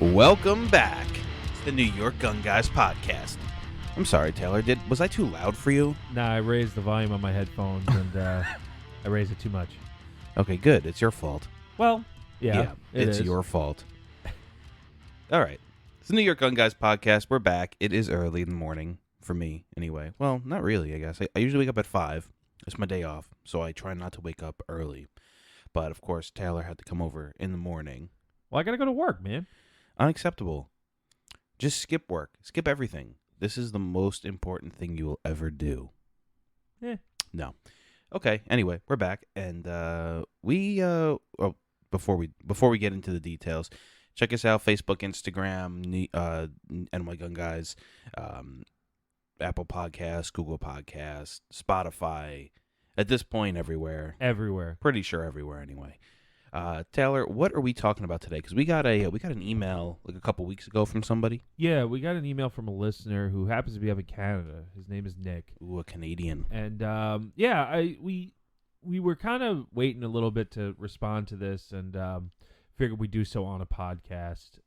Welcome back to the New York Gun Guys podcast. I'm sorry, Taylor. Was I too loud for you? Nah, I raised the volume on my headphones and I raised it too much. Okay, good. It's your fault. Well, yeah, it's your fault. All right. It's the New York Gun Guys podcast. We're back. It is early in the morning for me, anyway. Well, not really, I guess. I usually wake up at 5. It's my day off, so I try not to wake up early. But, of course, Taylor had to come over in the morning. Well, I got to go to work, man. Unacceptable. Just skip work. Skip everything. This is the most important thing you will ever do. No. Okay. Anyway, we're back, and before we get into the details, check us out: Facebook, Instagram, NYGunGuys, Apple Podcasts, Google Podcasts, Spotify. At this point, everywhere. Everywhere. Pretty sure everywhere, anyway. Taylor, what are we talking about today? Because we got an email like a couple weeks ago from somebody. Yeah, we got an email from a listener who happens to be up in Canada. His name is Nick. Ooh, a Canadian. And we were kind of waiting a little bit to respond to this, and figured we'd do so on a podcast,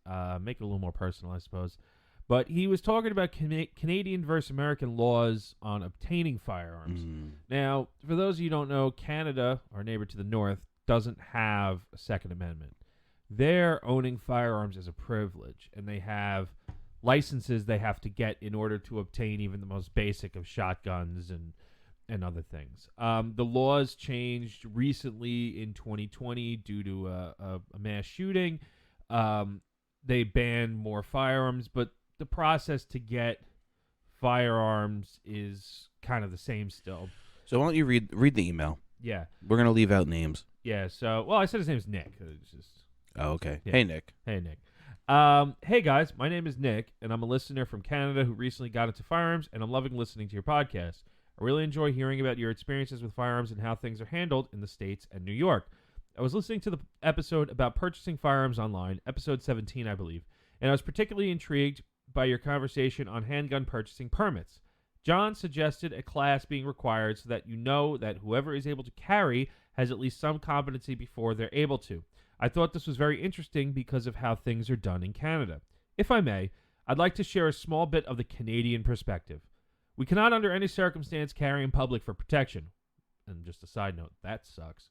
make it a little more personal, I suppose. But he was talking about Canadian versus American laws on obtaining firearms. Now, for those of you who don't know, Canada, our neighbor to the north, doesn't have a Second Amendment. They're owning firearms as a privilege, and they have licenses they have to get in order to obtain even the most basic of shotguns and other things. The laws changed recently in 2020 due to a mass shooting. They banned more firearms, but the process to get firearms is kind of the same still. So why don't you read the email? Yeah. We're going to leave out names. Yeah, so, well, I said his name's Nick. It's just, oh, okay. Yeah. Hey, Nick. Hey, Nick. Hey, guys. My name is Nick, and I'm a listener from Canada who recently got into firearms, and I'm loving listening to your podcast. I really enjoy hearing about your experiences with firearms and how things are handled in the States and New York. I was listening to the episode about purchasing firearms online, episode 17, I believe, and I was particularly intrigued by your conversation on handgun purchasing permits. John suggested a class being required so that you know that whoever is able to carry has at least some competency before they're able to. I thought this was very interesting because of how things are done in Canada. If I may, I'd like to share a small bit of the Canadian perspective. We cannot under any circumstance carry in public for protection. And just a side note, that sucks.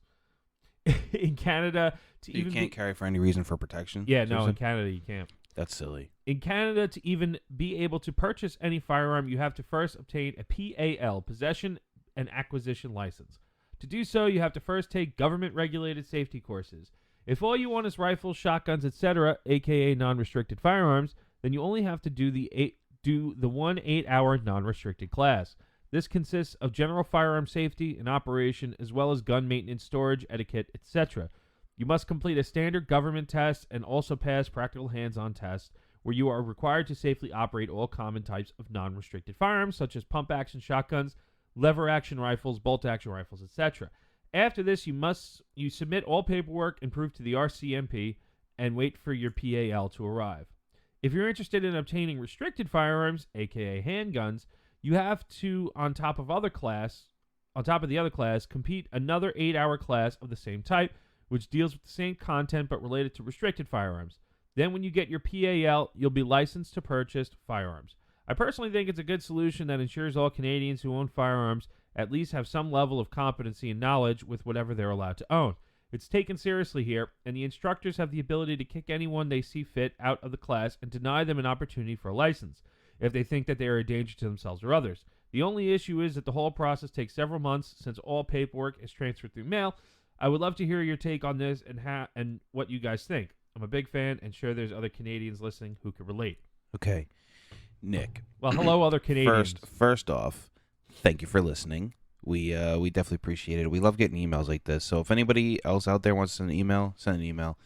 In Canada, You can't carry for any reason for protection? Yeah, no, in Canada you can't. That's silly. In Canada, to even be able to purchase any firearm, you have to first obtain a PAL, Possession and Acquisition License. To do so, you have to first take government-regulated safety courses. If all you want is rifles, shotguns, etc., aka non-restricted firearms, then you only have to do the 1 8-hour non-restricted class. This consists of general firearm safety and operation, as well as gun maintenance, storage, etiquette, etc. You must complete a standard government test and also pass practical hands-on tests where you are required to safely operate all common types of non-restricted firearms, such as pump-action shotguns, lever-action rifles, bolt-action rifles, etc. After this, you submit all paperwork and proof to the RCMP and wait for your PAL to arrive. If you're interested in obtaining restricted firearms, aka handguns, you have to, on top of the other class, compete another 8-hour class of the same type, which deals with the same content but related to restricted firearms. Then when you get your PAL, you'll be licensed to purchase firearms. I personally think it's a good solution that ensures all Canadians who own firearms at least have some level of competency and knowledge with whatever they're allowed to own. It's taken seriously here, and the instructors have the ability to kick anyone they see fit out of the class and deny them an opportunity for a license if they think that they are a danger to themselves or others. The only issue is that the whole process takes several months since all paperwork is transferred through mail. I would love to hear your take on this and what you guys think. I'm a big fan and sure there's other Canadians listening who could relate. Okay. Nick. Well, hello, other Canadians. First off, thank you for listening. We definitely appreciate it. We love getting emails like this. So if anybody else out there wants to send an email, send an email.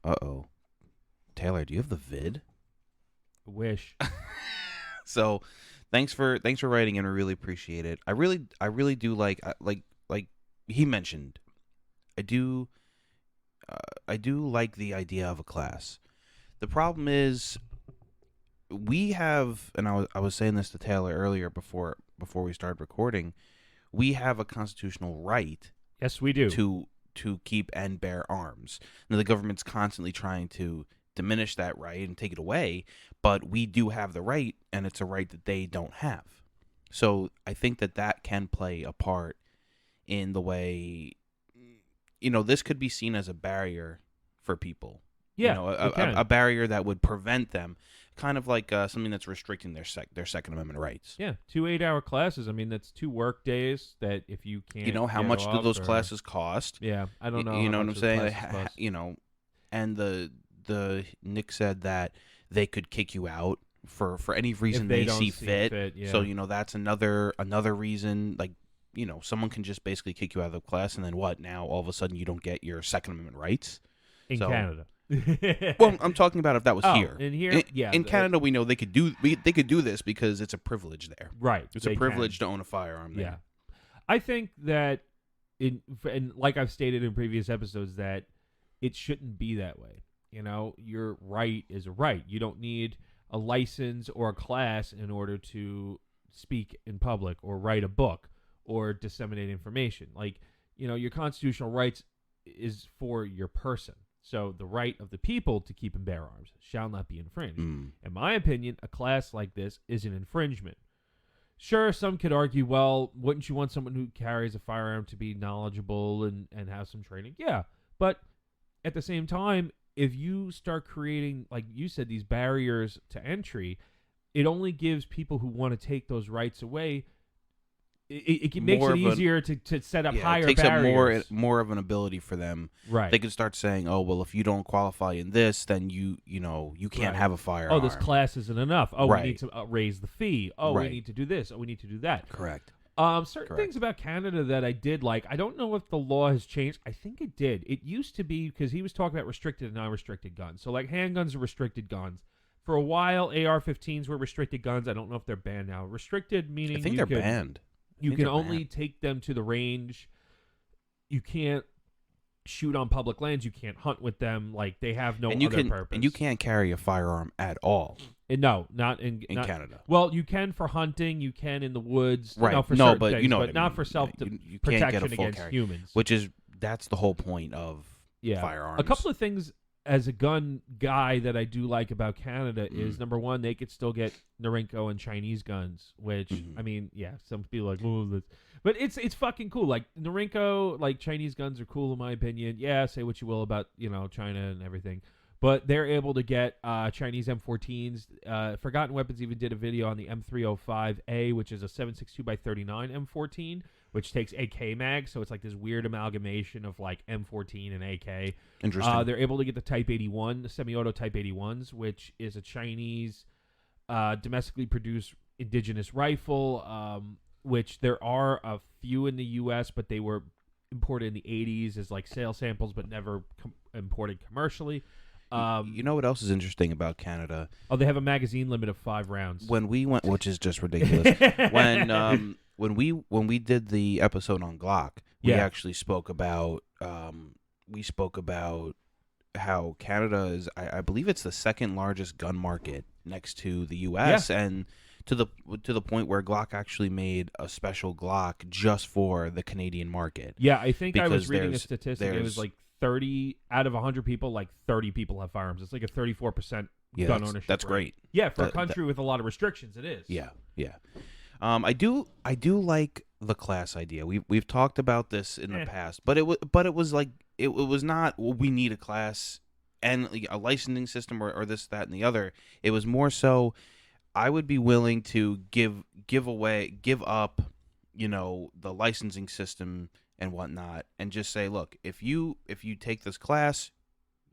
Uh-oh. Taylor, do you have the vid? Wish. So thanks for writing in. I really appreciate it. I really do like he mentioned. I do like the idea of a class. The problem is we have, and I was saying this to Taylor earlier before we started recording, we have a constitutional right. Yes, we do. To keep and bear arms. Now the government's constantly trying to diminish that right and take it away, but we do have the right, and it's a right that they don't have. So I think that can play a part in the way, this could be seen as a barrier for people. Yeah, a barrier that would prevent them, kind of like something that's restricting their Second Amendment rights. Yeah, 2 8-hour classes. I mean, that's 2 work days that if you can't. How much do those classes cost? Yeah, I don't know. You know what I'm saying? And the Nick said that they could kick you out for any reason they see fit. Yeah. So that's another reason. Like, someone can just basically kick you out of the class, and then what? Now all of a sudden you don't get your Second Amendment rights in Canada. Well, I'm talking about if that was here. In Canada, we know they could do this because it's a privilege there. Right. It's a privilege to own a firearm there. Yeah. I think that and like I've stated in previous episodes, that it shouldn't be that way. Your right is a right. You don't need a license or a class in order to speak in public or write a book or disseminate information. Like, your constitutional rights is for your person. So the right of the people to keep and bear arms shall not be infringed. In my opinion, a class like this is an infringement. Sure, some could argue, well, wouldn't you want someone who carries a firearm to be knowledgeable and have some training? Yeah, but at the same time, if you start creating, like you said, these barriers to entry, it only gives people who want to take those rights away. It makes it easier to set up higher barriers. It takes up more of an ability for them. Right. They can start saying, "Oh, well, if you don't qualify in this, then you can't have a firearm. Oh, this class isn't enough. Oh, Right. we need to raise the fee. Oh, Right. we need to do this. Oh, we need to do that." Correct. Certain things about Canada that I did like. I don't know if the law has changed. I think it did. It used to be, because he was talking about restricted and non-restricted guns. So like handguns are restricted guns. For a while, AR-15s were restricted guns. I don't know if they're banned now. Restricted meaning I think they're banned. You can only take them to the range. You can't shoot on public lands. You can't hunt with them. Like, they have no other purpose. And you can't carry a firearm at all. No, not in Canada. Well, you can for hunting. You can in the woods. Right. No, for no, certain but things, you know, but what not I mean. for self You protection can't get a full against carry, humans. That's the whole point of firearms. A couple of things as a gun guy that I do like about Canada is, number one, they could still get Norinco and Chinese guns, which I mean, some people are like, oh, but it's fucking cool. Like Norinco, like Chinese guns are cool in my opinion. Yeah, say what you will about China and everything, but they're able to get Chinese M14s. Forgotten Weapons even did a video on the M305A, which is a 7.62x39 M14. Which takes AK mag, so it's like this weird amalgamation of like M14 and AK. Interesting. They're able to get the Type 81, the semi-auto Type 81s, which is a Chinese domestically produced indigenous rifle, which there are a few in the U.S., but they were imported in the 80s as like sale samples, but never imported commercially. You know what else is interesting about Canada? Oh, they have a magazine limit of 5 rounds. When we went, which is just ridiculous. When we did the episode on Glock, we actually spoke about how Canada is, I believe it's the second largest gun market next to the U.S. and to the point where Glock actually made a special Glock just for the Canadian market. Yeah, I think I was reading a statistic. It was like 30 out of 100 people, like 30 people have firearms. It's like a 34% gun ownership. That's rate. great. Yeah, for a country with a lot of restrictions, it is. Yeah. I do like the class idea. We've talked about this in the past, but it was like it was not, well, we need a class and a licensing system or this, that, and the other. It was more so I would be willing to give up, the licensing system and whatnot, and just say, look, if you take this class,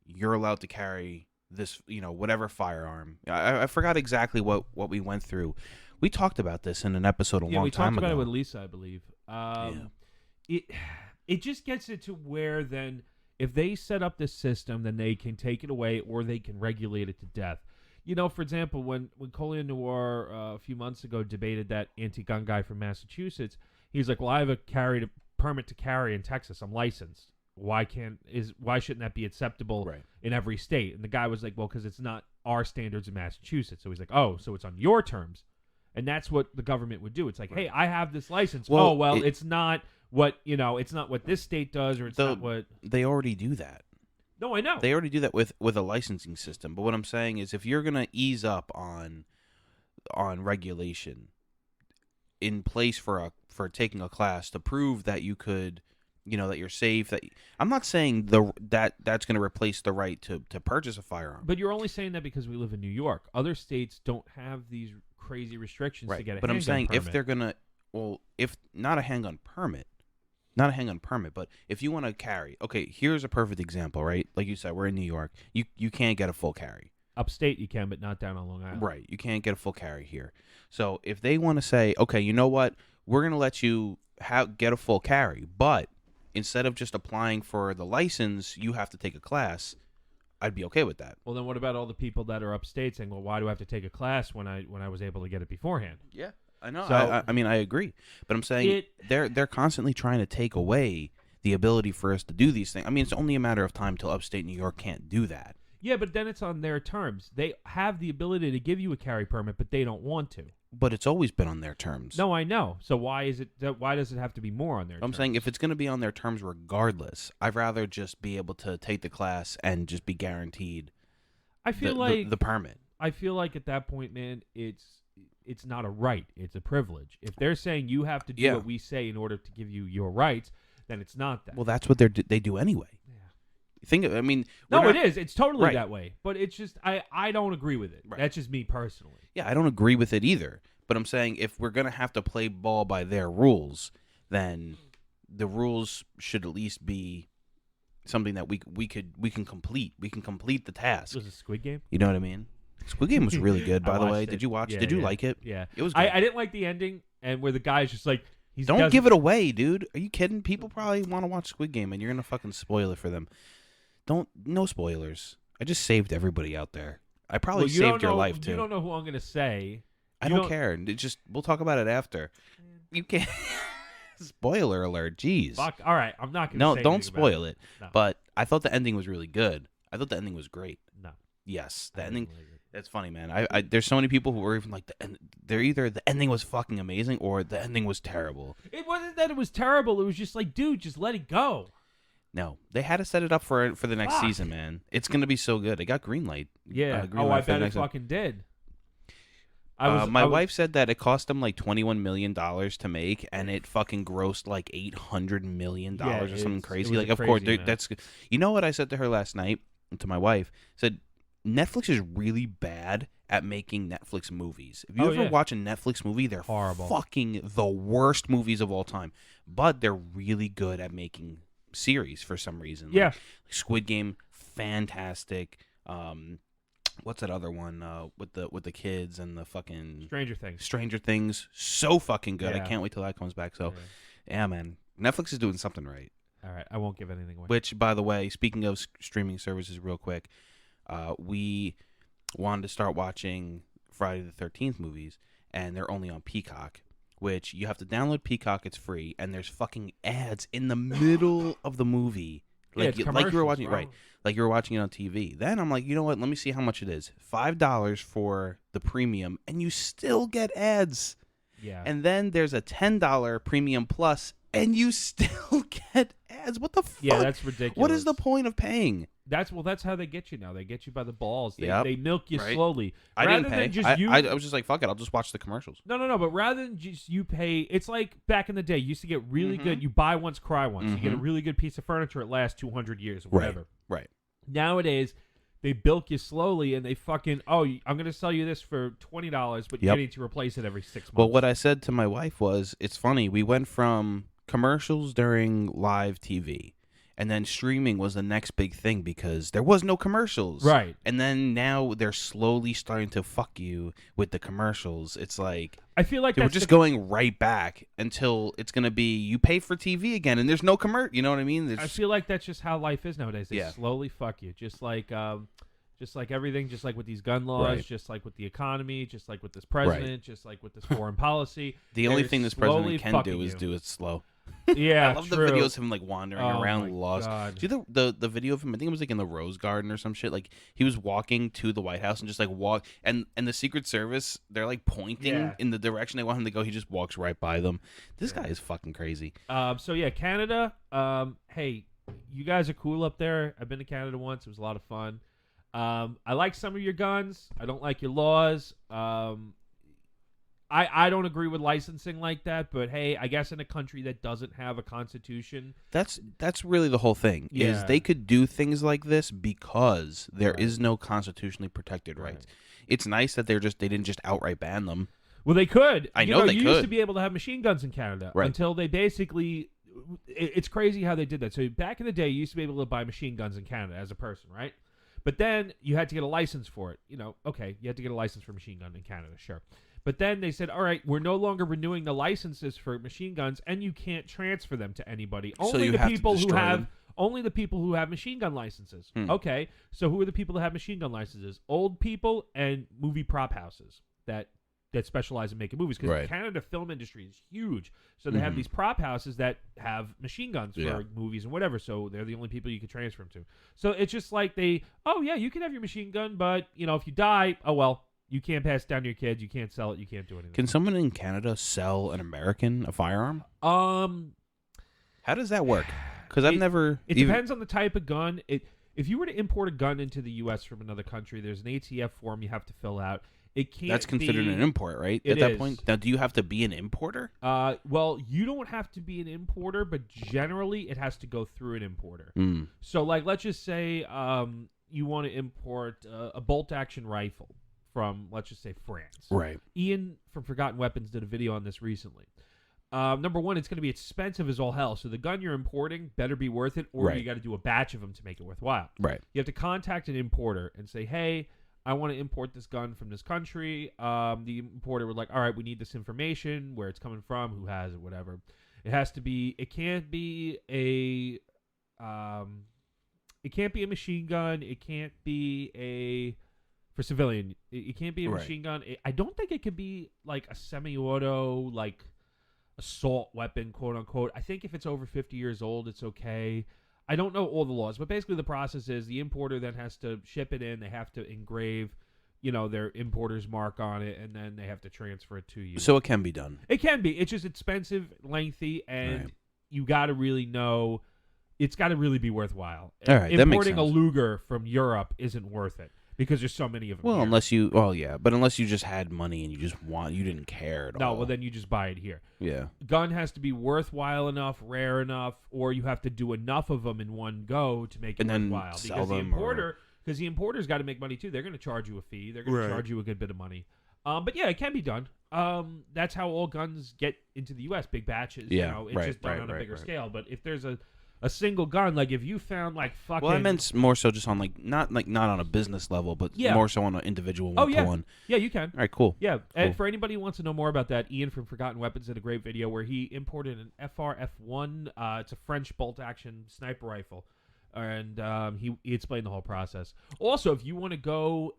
you're allowed to carry this, whatever firearm. I forgot exactly what we went through. We talked about this in an episode a long time ago. Yeah, we talked about it with Lisa, I believe. It just gets it to where then if they set up this system, then they can take it away or they can regulate it to death. For example, when Colin Noir a few months ago debated that anti-gun guy from Massachusetts, he's like, well, I have a permit to carry in Texas. I'm licensed. Why shouldn't that be acceptable in every state? And the guy was like, well, because it's not our standards in Massachusetts. So he's like, oh, so it's on your terms. And that's what the government would do. It's like, hey, I have this license. It's not what it's not what this state does, or it's not what they already do that. No, I know. They already do that with a licensing system. But what I'm saying is, if you're gonna ease up on regulation in place for taking a class to prove that you could, that you're safe. I'm not saying that's going to replace the right to purchase a firearm. But you're only saying that because we live in New York. Other states don't have these crazy restrictions to get a handgun permit. But I'm saying if they're gonna, if not a handgun permit, but if you want to carry, okay, here's a perfect example, right? Like you said, we're in New York. You can't get a full carry. Upstate you can, but not down on Long Island. Right. You can't get a full carry here. So if they want to say, okay, you know what? We're going to let you get a full carry, but instead of just applying for the license, you have to take a class, I'd be okay with that. Well, then what about all the people that are upstate saying, well, why do I have to take a class when I was able to get it beforehand? Yeah, I know. So, I mean, I agree. But I'm saying they're constantly trying to take away the ability for us to do these things. I mean, it's only a matter of time till upstate New York can't do that. Yeah, but then it's on their terms. They have the ability to give you a carry permit, but they don't want to. But it's always been on their terms. No, I know. So why does it have to be more on their terms? I'm saying if it's going to be on their terms regardless, I'd rather just be able to take the class and just be guaranteed the permit. I feel like at that point, man, it's not a right. It's a privilege. If they're saying you have to do what we say in order to give you your rights, then it's not that. Well, that's what they do anyway. It is. It's totally that way. But it's just I don't agree with it. Right. That's just me personally. Yeah, I don't agree with it either. But I'm saying if we're gonna have to play ball by their rules, then the rules should at least be something that we can complete. We can complete the task. Was it Squid Game? You know what I mean? Squid Game was really good, by the way. Did you watch? Did you like it? Yeah, it was good. I didn't like the ending, and where the guy's just like, don't give it away, dude. Are you kidding? People probably want to watch Squid Game, and you're gonna fucking spoil it for them. No spoilers. I just saved everybody out there. I probably saved your life too. You don't know who I'm gonna say. I don't care. We'll talk about it after. You can't. Spoiler alert. Jeez. Fuck. All right. I'm not gonna. No, don't spoil it. No. But I thought the ending was really good. I thought the ending was great. No. Yes, the ending. That's funny, man. There's so many people who are even like they're either the ending was fucking amazing or the ending was terrible. It wasn't that it was terrible. It was just like, dude, just let it go. No, they had to set it up for the next season, man. It's gonna be so good. It got green light. Yeah. I bet it fucking did. My wife said that it cost them like $21 million to make, and it fucking grossed like $800 million or something crazy. Like, of course, that's. You know what I said to her last night? To my wife, said Netflix is really bad at making Netflix movies. If you ever watch a Netflix movie, they're horrible, fucking the worst movies of all time. But they're really good at making series for some reason. Like Squid Game, fantastic. What's that other one with the kids and the fucking Stranger Things, so fucking good. I can't wait till that comes back. So yeah, man, Netflix is doing something right. All right, I won't give anything away. Which, by the way, speaking of streaming services real quick, we wanted to start watching Friday the 13th movies, and they're only on Peacock, which you have to download Peacock. It's free, and there's fucking ads in the middle of the movie. Like you were watching, right? Like you were watching it on TV. Then I'm like, you know what? Let me see how much it is. $5 for the premium, and you still get ads. Yeah. And then there's a $10 premium plus, and you still get ads. What the fuck? Yeah, that's ridiculous. What is the point of paying? That's how they get you now. They get you by the balls. They milk you right. slowly. I didn't pay. I was just like, fuck it. I'll just watch the commercials. No. But rather than just you pay, it's like back in the day. You used to get really good. You buy once, cry once. You get a really good piece of furniture. It lasts 200 years or whatever. Right. Nowadays, they bilk you slowly, and they fucking, I'm going to sell you this for $20, but you need to replace it every 6 months. Well, what I said to my wife was, it's funny. We went from commercials during live TV, and then streaming was the next big thing because there was no commercials. Right. And then now they're slowly starting to fuck you with the commercials. It's like, I feel like we're just going right back until it's going to be you pay for TV again and there's no commercial. You know what I mean? I feel like that's just how life is nowadays. They slowly fuck you. Just like everything, just like with these gun laws, just like with the economy, just like with this president, just like with this foreign policy. The only thing this president can do is do it slow. Yeah, I love the videos of him like wandering around lost. See the video of him? I think it was like in the Rose Garden or some shit. Like he was walking to the White House and just like walk, and the Secret Service, they're like pointing in the direction they want him to go. He just walks right by them. This guy is fucking crazy. So yeah, Canada. Hey, you guys are cool up there. I've been to Canada once. It was a lot of fun. I like some of your guns. I don't like your laws. I don't agree with licensing like that, but hey, I guess in a country that doesn't have a constitution, That's really the whole thing. Is Yeah. they could do things like this because there Right. is no constitutionally protected Right. rights. It's nice that they didn't just outright ban them. well, they could. I You know they you used to could. be able to have machine guns in Canada Right. until they basically. It's crazy how they did that. So back in the day, you used to be able to buy machine guns in Canada as a person, right? But then you had to get a license for it. Okay, you had to get a license for a machine gun in Canada, sure. But then they said, all right, we're no longer renewing the licenses for machine guns, and you can't transfer them to anybody. So Only you the have to people who destroy have them. only the people who have machine gun licenses. Okay, so who are the people that have machine gun licenses? Old people and movie prop houses that specialize in making movies. Because Right. Canada film industry is huge, so they have these prop houses that have machine guns for Yeah. movies and whatever. So they're the only people you can transfer them to. So it's just like oh yeah, you can have your machine gun, but if you die, oh well. You can't pass it down to your kids. You can't sell it. You can't do anything. Can someone in Canada sell an American a firearm? How does that work? Because I've never. It depends on the type of gun. If you were to import a gun into the U.S. from another country, there's an ATF form you have to fill out. It can't. That's considered an import, right? It At that is. point, now do you have to be an importer? Well, you don't have to be an importer, but generally it has to go through an importer. Mm. So, like, let's just say you want to import a bolt-action rifle from, let's just say, France. Right. Ian from Forgotten Weapons did a video on this recently. Number one, it's going to be expensive as all hell. So the gun you're importing better be worth it, or Right. you got to do a batch of them to make it worthwhile. Right. You have to contact an importer and say, hey, I want to import this gun from this country. The importer would all right, we need this information, where it's coming from, who has it, whatever. It has to be, it can't be a machine gun. It can't be for civilian. It can't be a Right. machine gun. I don't think it could be like a semi-auto, like assault weapon, quote unquote. I think if it's over 50 years old, it's okay. I don't know all the laws, but basically the process is the importer then has to ship it in. They have to engrave, their importer's mark on it, and then they have to transfer it to you. So it can be done. It can be. It's just expensive, lengthy, and Right. you got to really know. It's got to really be worthwhile. All right, that makes Importing a sense. Luger from Europe isn't worth it because there's so many of them. Well, here. unless you just had money and you didn't care at all. No, well then you just buy it here. Yeah. Gun has to be worthwhile enough, rare enough, or you have to do enough of them in one go to make it And then worthwhile. sell Because them, the importer's got to make money too. They're going to charge you a fee. They're going Right. to charge you a good bit of money. But yeah, it can be done. That's how all guns get into the U.S. Big batches. Yeah, It's right, just done right, on a right, bigger right. scale. But if there's a single gun, like if you found like fucking. Well, I meant more so just on not on a business level, but Yeah. more so on an individual Oh one yeah, to one. yeah, you can. All right, cool. Yeah, and Cool. for anybody who wants to know more about that, Ian from Forgotten Weapons did a great video where he imported an FRF1. It's a French bolt-action sniper rifle, and he explained the whole process. Also, if you want to go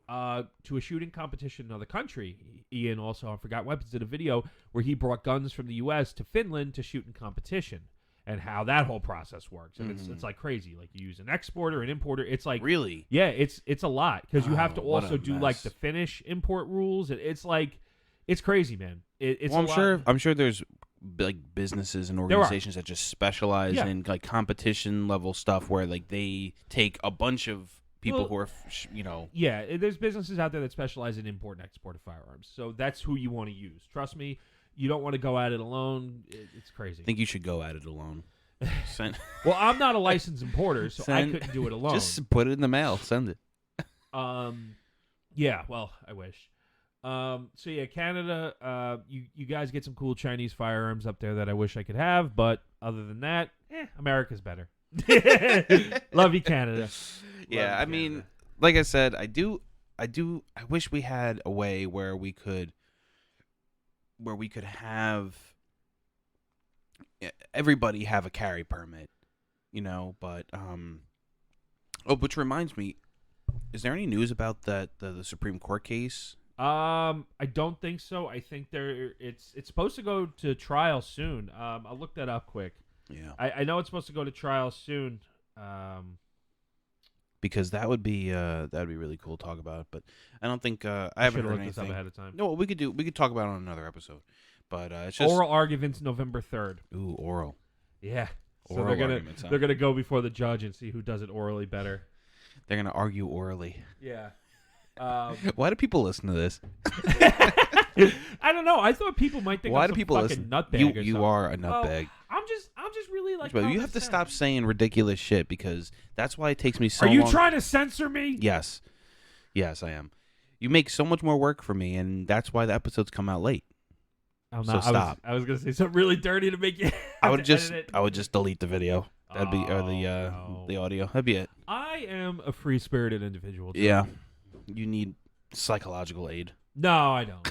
to a shooting competition in another country, Ian also on Forgotten Weapons did a video where he brought guns from the U.S. to Finland to shoot in competition, and how that whole process works. And it's like crazy. Like you use an exporter, an importer. It's like Really? yeah, it's a lot because you have to Oh, what also a do mess. like the Finnish import rules. It's like it's crazy, man. It's Well, a lot. I'm sure there's like businesses and are. organizations that just specialize Yeah. in like competition level stuff where like they take a bunch of people Well, who are Yeah, there's businesses out there that specialize in import and export of firearms. So that's who you want to use. Trust me, you don't want to go at it alone. It's crazy. I think you should go at it alone. Send, Well, I'm not a licensed importer, so I Send- couldn't do it alone. just put it in the mail. Send it. Yeah, well, I wish. So yeah, Canada, you guys get some cool Chinese firearms up there that I wish I could have, but other than that, America's better. Love you, Canada. Yeah, Love I you, mean, Canada. like I said, I wish we had a way where we could have everybody have a carry permit, but which reminds me, is there any news about the Supreme Court case? I don't think so. I think it's supposed to go to trial soon. I'll look that up quick. Yeah. I know it's supposed to go to trial soon. Because that would be really cool to talk about, but I don't think I haven't Should've heard looked this up anything. ahead of time. No, we could talk about it on another episode, but it's just Oral arguments November 3rd. oral. Yeah. So Oral arguments, huh? they're gonna go before the judge and see who does it orally better. They're gonna argue orally. Yeah. Why do people listen to this? I don't know. I thought people might think Why I'm do some people fucking listen? nutbag. You or you something. are a nutbag. I'm just really like. But you have to stop saying ridiculous shit because that's why it takes me so long. Are you long. trying to censor me? Yes, I am. You make so much more work for me, and that's why the episodes come out late. So stop. I was gonna say something really dirty to make you. I would just delete the video. That'd be the audio. That'd be it. I am a free spirited individual. John. Yeah, you need psychological aid. No, I don't.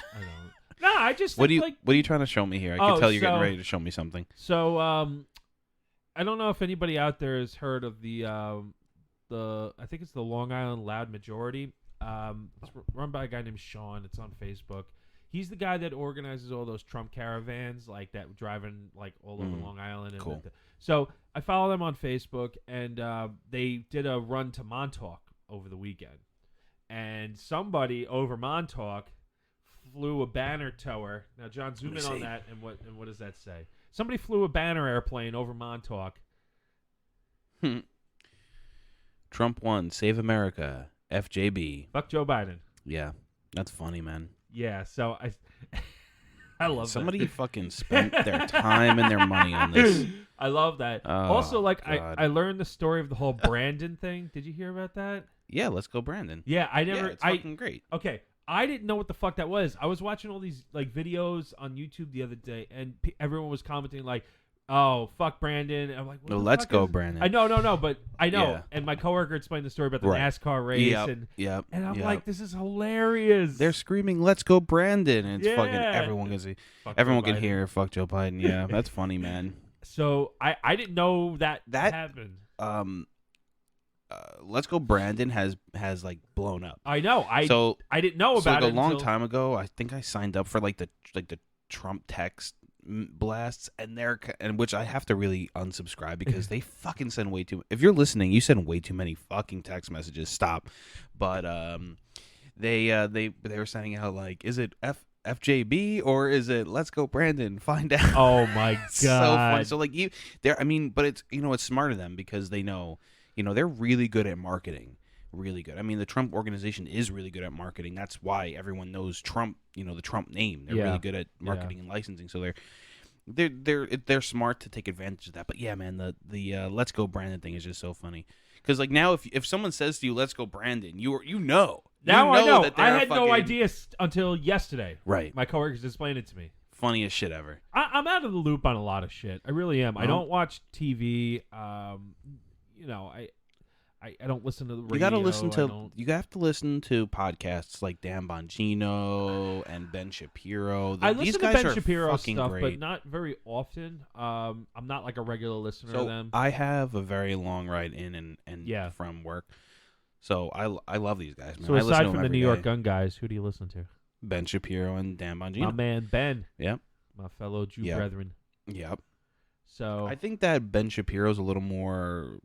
No, I just What are like. you trying to show me here? I can tell you're getting ready to show me something. So, I don't know if anybody out there has heard of the I think it's the Long Island Loud Majority. It's run by a guy named Sean. It's on Facebook. He's the guy that organizes all those Trump caravans, like that driving like all over Long Island. And cool. So I follow them on Facebook, and they did a run to Montauk over the weekend, and somebody over Montauk flew a banner tower. Now, John, zoom in on that, and what does that say? Somebody flew a banner airplane over Montauk. Trump won. Save America. FJB. Fuck Joe Biden. Yeah, that's funny, man. Yeah, so I love somebody that. fucking spent their time and their money on this. I love that. Oh, also, like God. I learned the story of the whole Brandon thing. Did you hear about that? Yeah, let's go, Brandon. Yeah, I never. Yeah, it's fucking great. Okay, I didn't know what the fuck that was. I was watching all these like videos on YouTube the other day, and everyone was commenting like, "Oh, fuck Brandon." And I'm like, "No, let's go, Brandon." I know, but I know. Yeah. And my coworker explained the story about the Right. NASCAR race, and I'm like, "This is hilarious." They're screaming, "Let's go, Brandon!" And it's fucking Yeah. everyone can see. Fuck Everyone Joe can Biden. hear. Fuck Joe Biden. Yeah, that's funny, man. So I didn't know that happened. Let's go, Brandon has like blown up. I know. I didn't know So about like it a long until- time ago, I think I signed up for like the Trump text blasts, and which I have to really unsubscribe because they fucking send way too. If you're listening, you send way too many fucking text messages. Stop. But they were sending out like, is it FJB or is it Let's Go Brandon? Find out. Oh my god. So funny. So like but it's it's smart of them because they know. They're really good at marketing. Really good. I mean, the Trump organization is really good at marketing. That's why everyone knows Trump, the Trump name. They're really good at marketing and licensing. So they're smart to take advantage of that. But yeah, man, the Let's Go Brandon thing is just so funny. Because like now, if someone says to you, "Let's go Brandon," you know. Now I know. That I had no idea until yesterday. Right. My coworkers explained it to me. Funniest shit ever. I'm out of the loop on a lot of shit. I really am. I don't watch TV. I don't listen to the radio. You have to listen to podcasts like Dan Bongino and Ben Shapiro. I These listen guys to Ben are Shapiro fucking stuff, great. but not very often. I'm not like a regular listener to them. I have a very long ride in and from work. So I love these guys, man. So I listen aside to them from the every New York day. Gun Guys, who do you listen to? Ben Shapiro and Dan Bongino. My man Ben. Yep. My fellow Jew Yep. brethren. Yep. So I think that Ben Shapiro's a little more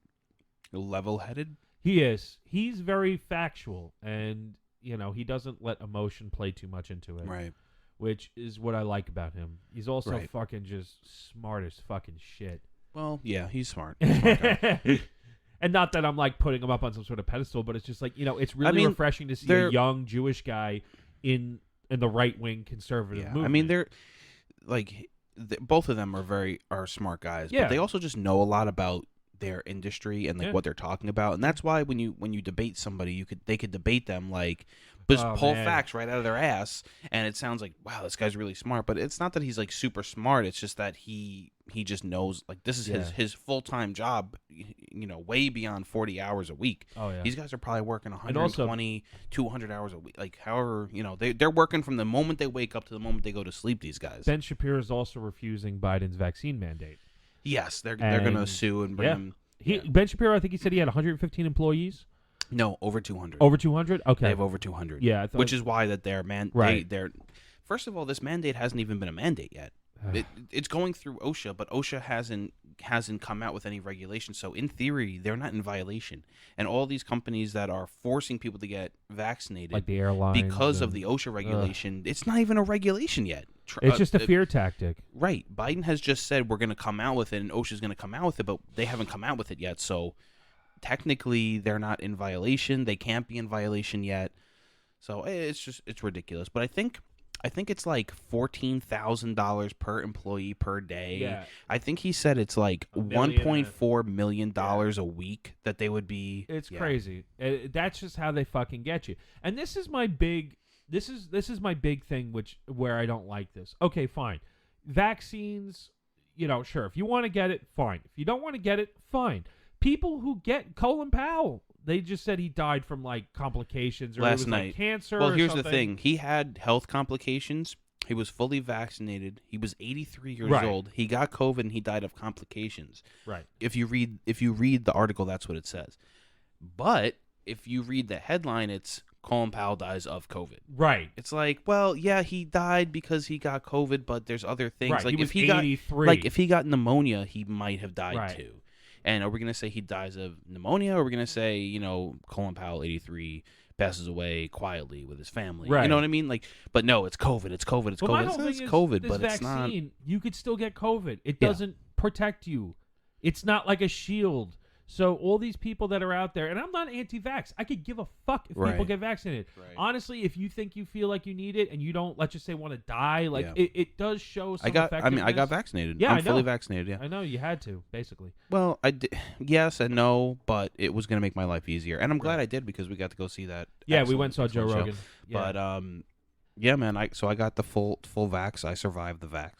level-headed. he is. He's very factual, and he doesn't let emotion play too much into it. Right. Which is what I like about him. He's also Right. fucking just smart as fucking shit. Well, yeah, he's smart. He's a smart guy. And not that I'm like putting him up on some sort of pedestal, but it's just like it's really refreshing to see a young Jewish guy in the right wing conservative movement. I mean, they're like both of them are smart guys, Yeah. but they also just know a lot about their industry and like what they're talking about, and that's why when you debate somebody, they could debate them like just pull facts right out of their ass, and it sounds like, wow, this guy's really smart. But it's not that he's like super smart. It's just that he just knows like this is his full-time job, way beyond 40 hours a week. Oh yeah. These guys are probably working 120, 200 hours a week. Like however, they're working from the moment they wake up to the moment they go to sleep, these guys. Ben Shapiro is also refusing Biden's vaccine mandate. Yes, they're going to sue and bring him. Ben Shapiro, I think he said he had 115 employees. No, over 200. Over 200? Okay. They have over 200. Yeah, which is why that their they're first of all, this mandate hasn't even been a mandate yet. It's going through OSHA, but OSHA hasn't come out with any regulation. So in theory, they're not in violation. And all these companies that are forcing people to get vaccinated, like the airlines, because of the OSHA regulation, it's not even a regulation yet. It's just a fear tactic. Right. Biden has just said we're going to come out with it, and OSHA's going to come out with it, but they haven't come out with it yet. So technically, they're not in violation. They can't be in violation yet. So it's ridiculous. But I think it's like $14,000 per employee per day. Yeah. I think he said it's like $1.4 million a week that they would be. It's crazy. That's just how they fucking get you. And this is my big. This is my big thing, where I don't like this. Okay, fine. Vaccines, sure. If you want to get it, fine. If you don't want to get it, fine. People who get Colin Powell, they just said he died from like complications or last it was night. Like cancer. Well, or here's something. the thing: he had health complications. He was fully vaccinated. He was 83 years old. He got COVID and he died of complications. Right. If you read the article, that's what it says. But if you read the headline, it's Colin Powell dies of COVID. Right. It's like, well, yeah, he died because he got COVID, but there's other things. Right. Like He was if he 83. if he got pneumonia, he might have died Right. too. And are we gonna say he dies of pneumonia, or are we gonna say, Colin Powell, 83, passes away quietly with his family? Right. You know what I mean? Like, but no, it's COVID. It's COVID. It's Well, my COVID. whole thing It's is COVID, this but vaccine, it's not. You could still get COVID. It Yeah. doesn't protect you. It's not like a shield. So all these people that are out there, and I'm not anti-vax. I could give a fuck if people Right. get vaccinated. Right. Honestly, if you think you feel like you need it and you don't, let's just say, want to die, like Yeah. it does show some I got effectiveness. vaccinated. Yeah, I'm I know. fully vaccinated. Yeah. I know you had to, basically. Well, I did, yes and no, but it was gonna make my life easier, and I'm glad Right. I did because we got to go see that. Yeah, we went and saw Joe excellent show. Rogan. Yeah. But yeah, man. I got the full vax. I survived the vax.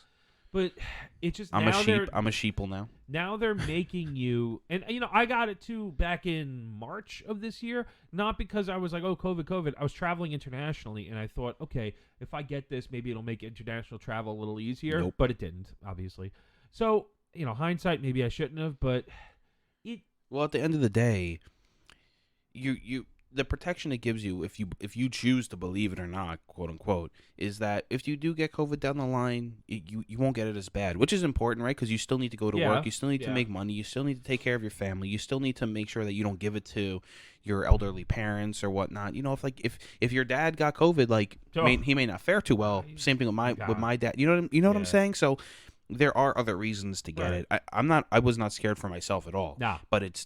But it's just I'm now a sheep. I'm a sheeple now. Now they're making you, and I got it too back in March of this year, not because I was like, oh, COVID. I was traveling internationally, and I thought, okay, if I get this, maybe it'll make international travel a little easier. Nope. But it didn't, obviously. So, hindsight, maybe I shouldn't have, but Well, at the end of the day, the protection it gives you, if you choose to believe it or not, quote unquote, is that if you do get COVID down the line, you won't get it as bad, which is important, right? Because you still need to go to work, you still need to make money, you still need to take care of your family, you still need to make sure that you don't give it to your elderly parents or whatnot. If your dad got COVID, like he may not fare too well. Same thing with my dad. You know what I'm saying? So there are other reasons to get it. I was not scared for myself at all. Nah. But it's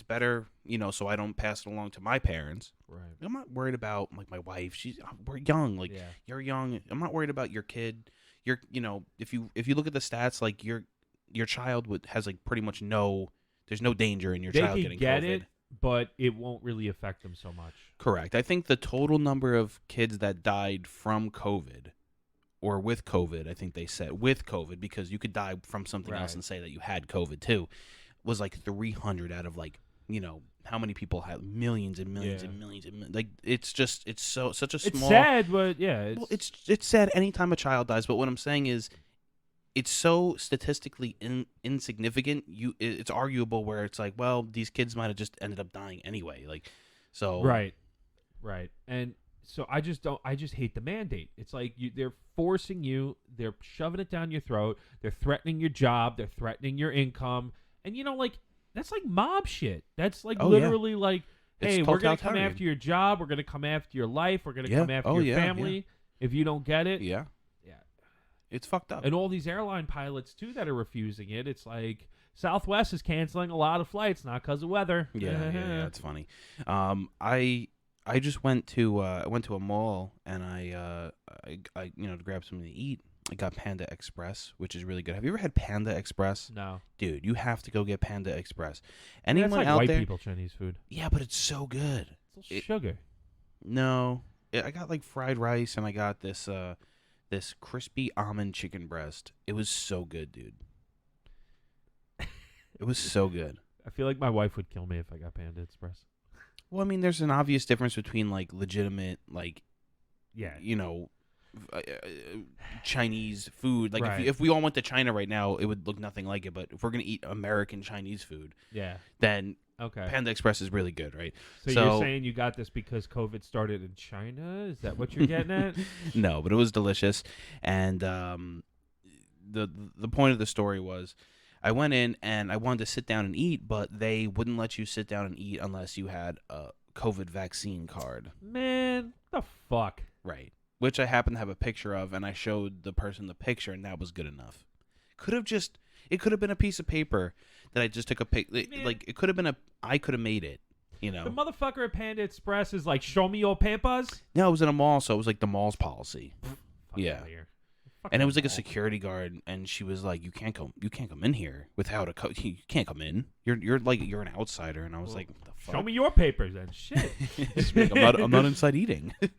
better, so I don't pass it along to my parents. Right. I'm not worried about like my wife. We're young. Like you're young. I'm not worried about your kid. If you look at the stats, like your child has like pretty much there's no danger in your child getting get COVID. it, but it won't really affect them so much. Correct. I think the total number of kids that died from COVID or with COVID, I think they said with COVID, because you could die from something else and say that you had COVID too, was like 300 out of like, how many people have millions and millions and millions and like it's such a small. It's sad, but yeah. It's sad anytime a child dies, but what I'm saying is it's so statistically insignificant. It's arguable where it's like, well, these kids might have just ended up dying anyway. Like, so right, and so I just hate the mandate. It's like they're forcing you, they're shoving it down your throat, they're threatening your job, they're threatening your income, and that's like mob shit. That's like literally like, hey, we're gonna come after your job, we're gonna come after your life, we're gonna come after your family if you don't get it. Yeah. It's fucked up. And all these airline pilots too that are refusing it. It's like Southwest is canceling a lot of flights, not because of weather. Yeah, it's funny. I just went to a mall and I to grab something to eat. I got Panda Express, which is really good. Have you ever had Panda Express? No. Dude, you have to go get Panda Express. Anyone Anyone like out white there? people Chinese food. Yeah, but it's so good. It's sugar. No, I got like fried rice and I got this crispy almond chicken breast. It was so good, dude. It was so good. I feel like my wife would kill me if I got Panda Express. Well, I mean, there's an obvious difference between like legitimate, like, Chinese food. Like if we all went to China right now, it would look nothing like it. But if we're gonna eat American Chinese food, then Panda Express is really good, right? So you're saying you got this because COVID started in China? Is that what you're getting at? No, but it was delicious, and the point of the story was, I went in and I wanted to sit down and eat, but they wouldn't let you sit down and eat unless you had a COVID vaccine card. Man, the fuck. Right. which I happen to have a picture of, and I showed the person the picture, and that was good enough. It could have been a piece of paper that I just took a pic. Like it could have been I could have made it. You know, the motherfucker at Panda Express is like, show me your papers. No, it was in a mall, so it was like the mall's policy. Yeah. Fuck And it was like a mall. security guard, and she was like, "You can't come in here without a coat. You can't come in. You're an outsider." And I was like, "What the fuck? Show me your papers then." Shit. Just like, I'm not inside eating. Man,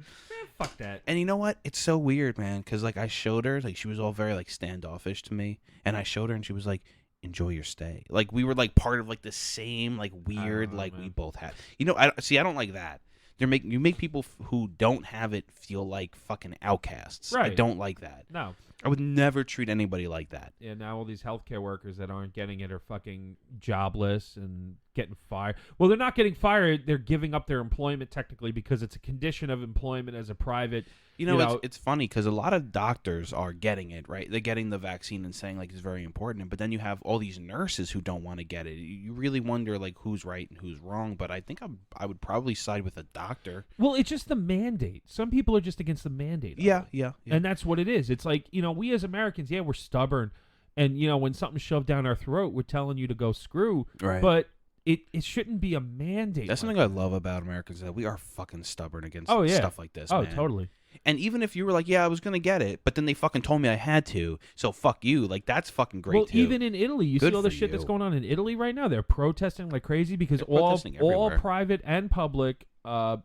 fuck that. And you know what? It's so weird, man, because like I showed her, like she was all very like standoffish to me, and I showed her, and she was like, "Enjoy your stay." Like we were like part of like the same like weird know, like man. we both had. You know, I don't like that. You make people who don't have it feel like fucking outcasts. Right. I don't like that. No. I would never treat anybody like that. Yeah, now all these healthcare workers that aren't getting it are fucking jobless and getting fired. Well, they're not getting fired. They're giving up their employment technically because it's a condition of employment as a private. You know, it's funny because a lot of doctors are getting it, right? They're getting the vaccine and saying like it's very important, but then you have all these nurses who don't want to get it. You really wonder like who's right and who's wrong. But I think I would probably side with a doctor. Well, it's just the mandate. Some people are just against the mandate. Yeah. And that's what it is. It's like, we as Americans, we're stubborn. And, when something's shoved down our throat, we're telling you to go screw. Right. But it shouldn't be a mandate. That's something I love about Americans, that we are fucking stubborn against stuff like this. Oh, man. totally. And even if you were like, yeah, I was going to get it, but then they fucking told me I had to, so fuck you. Like, that's fucking great, well, too. even in Italy, you Good see all the for shit that's you. going on in Italy right now. They're protesting like crazy because They're all protesting everywhere. private and public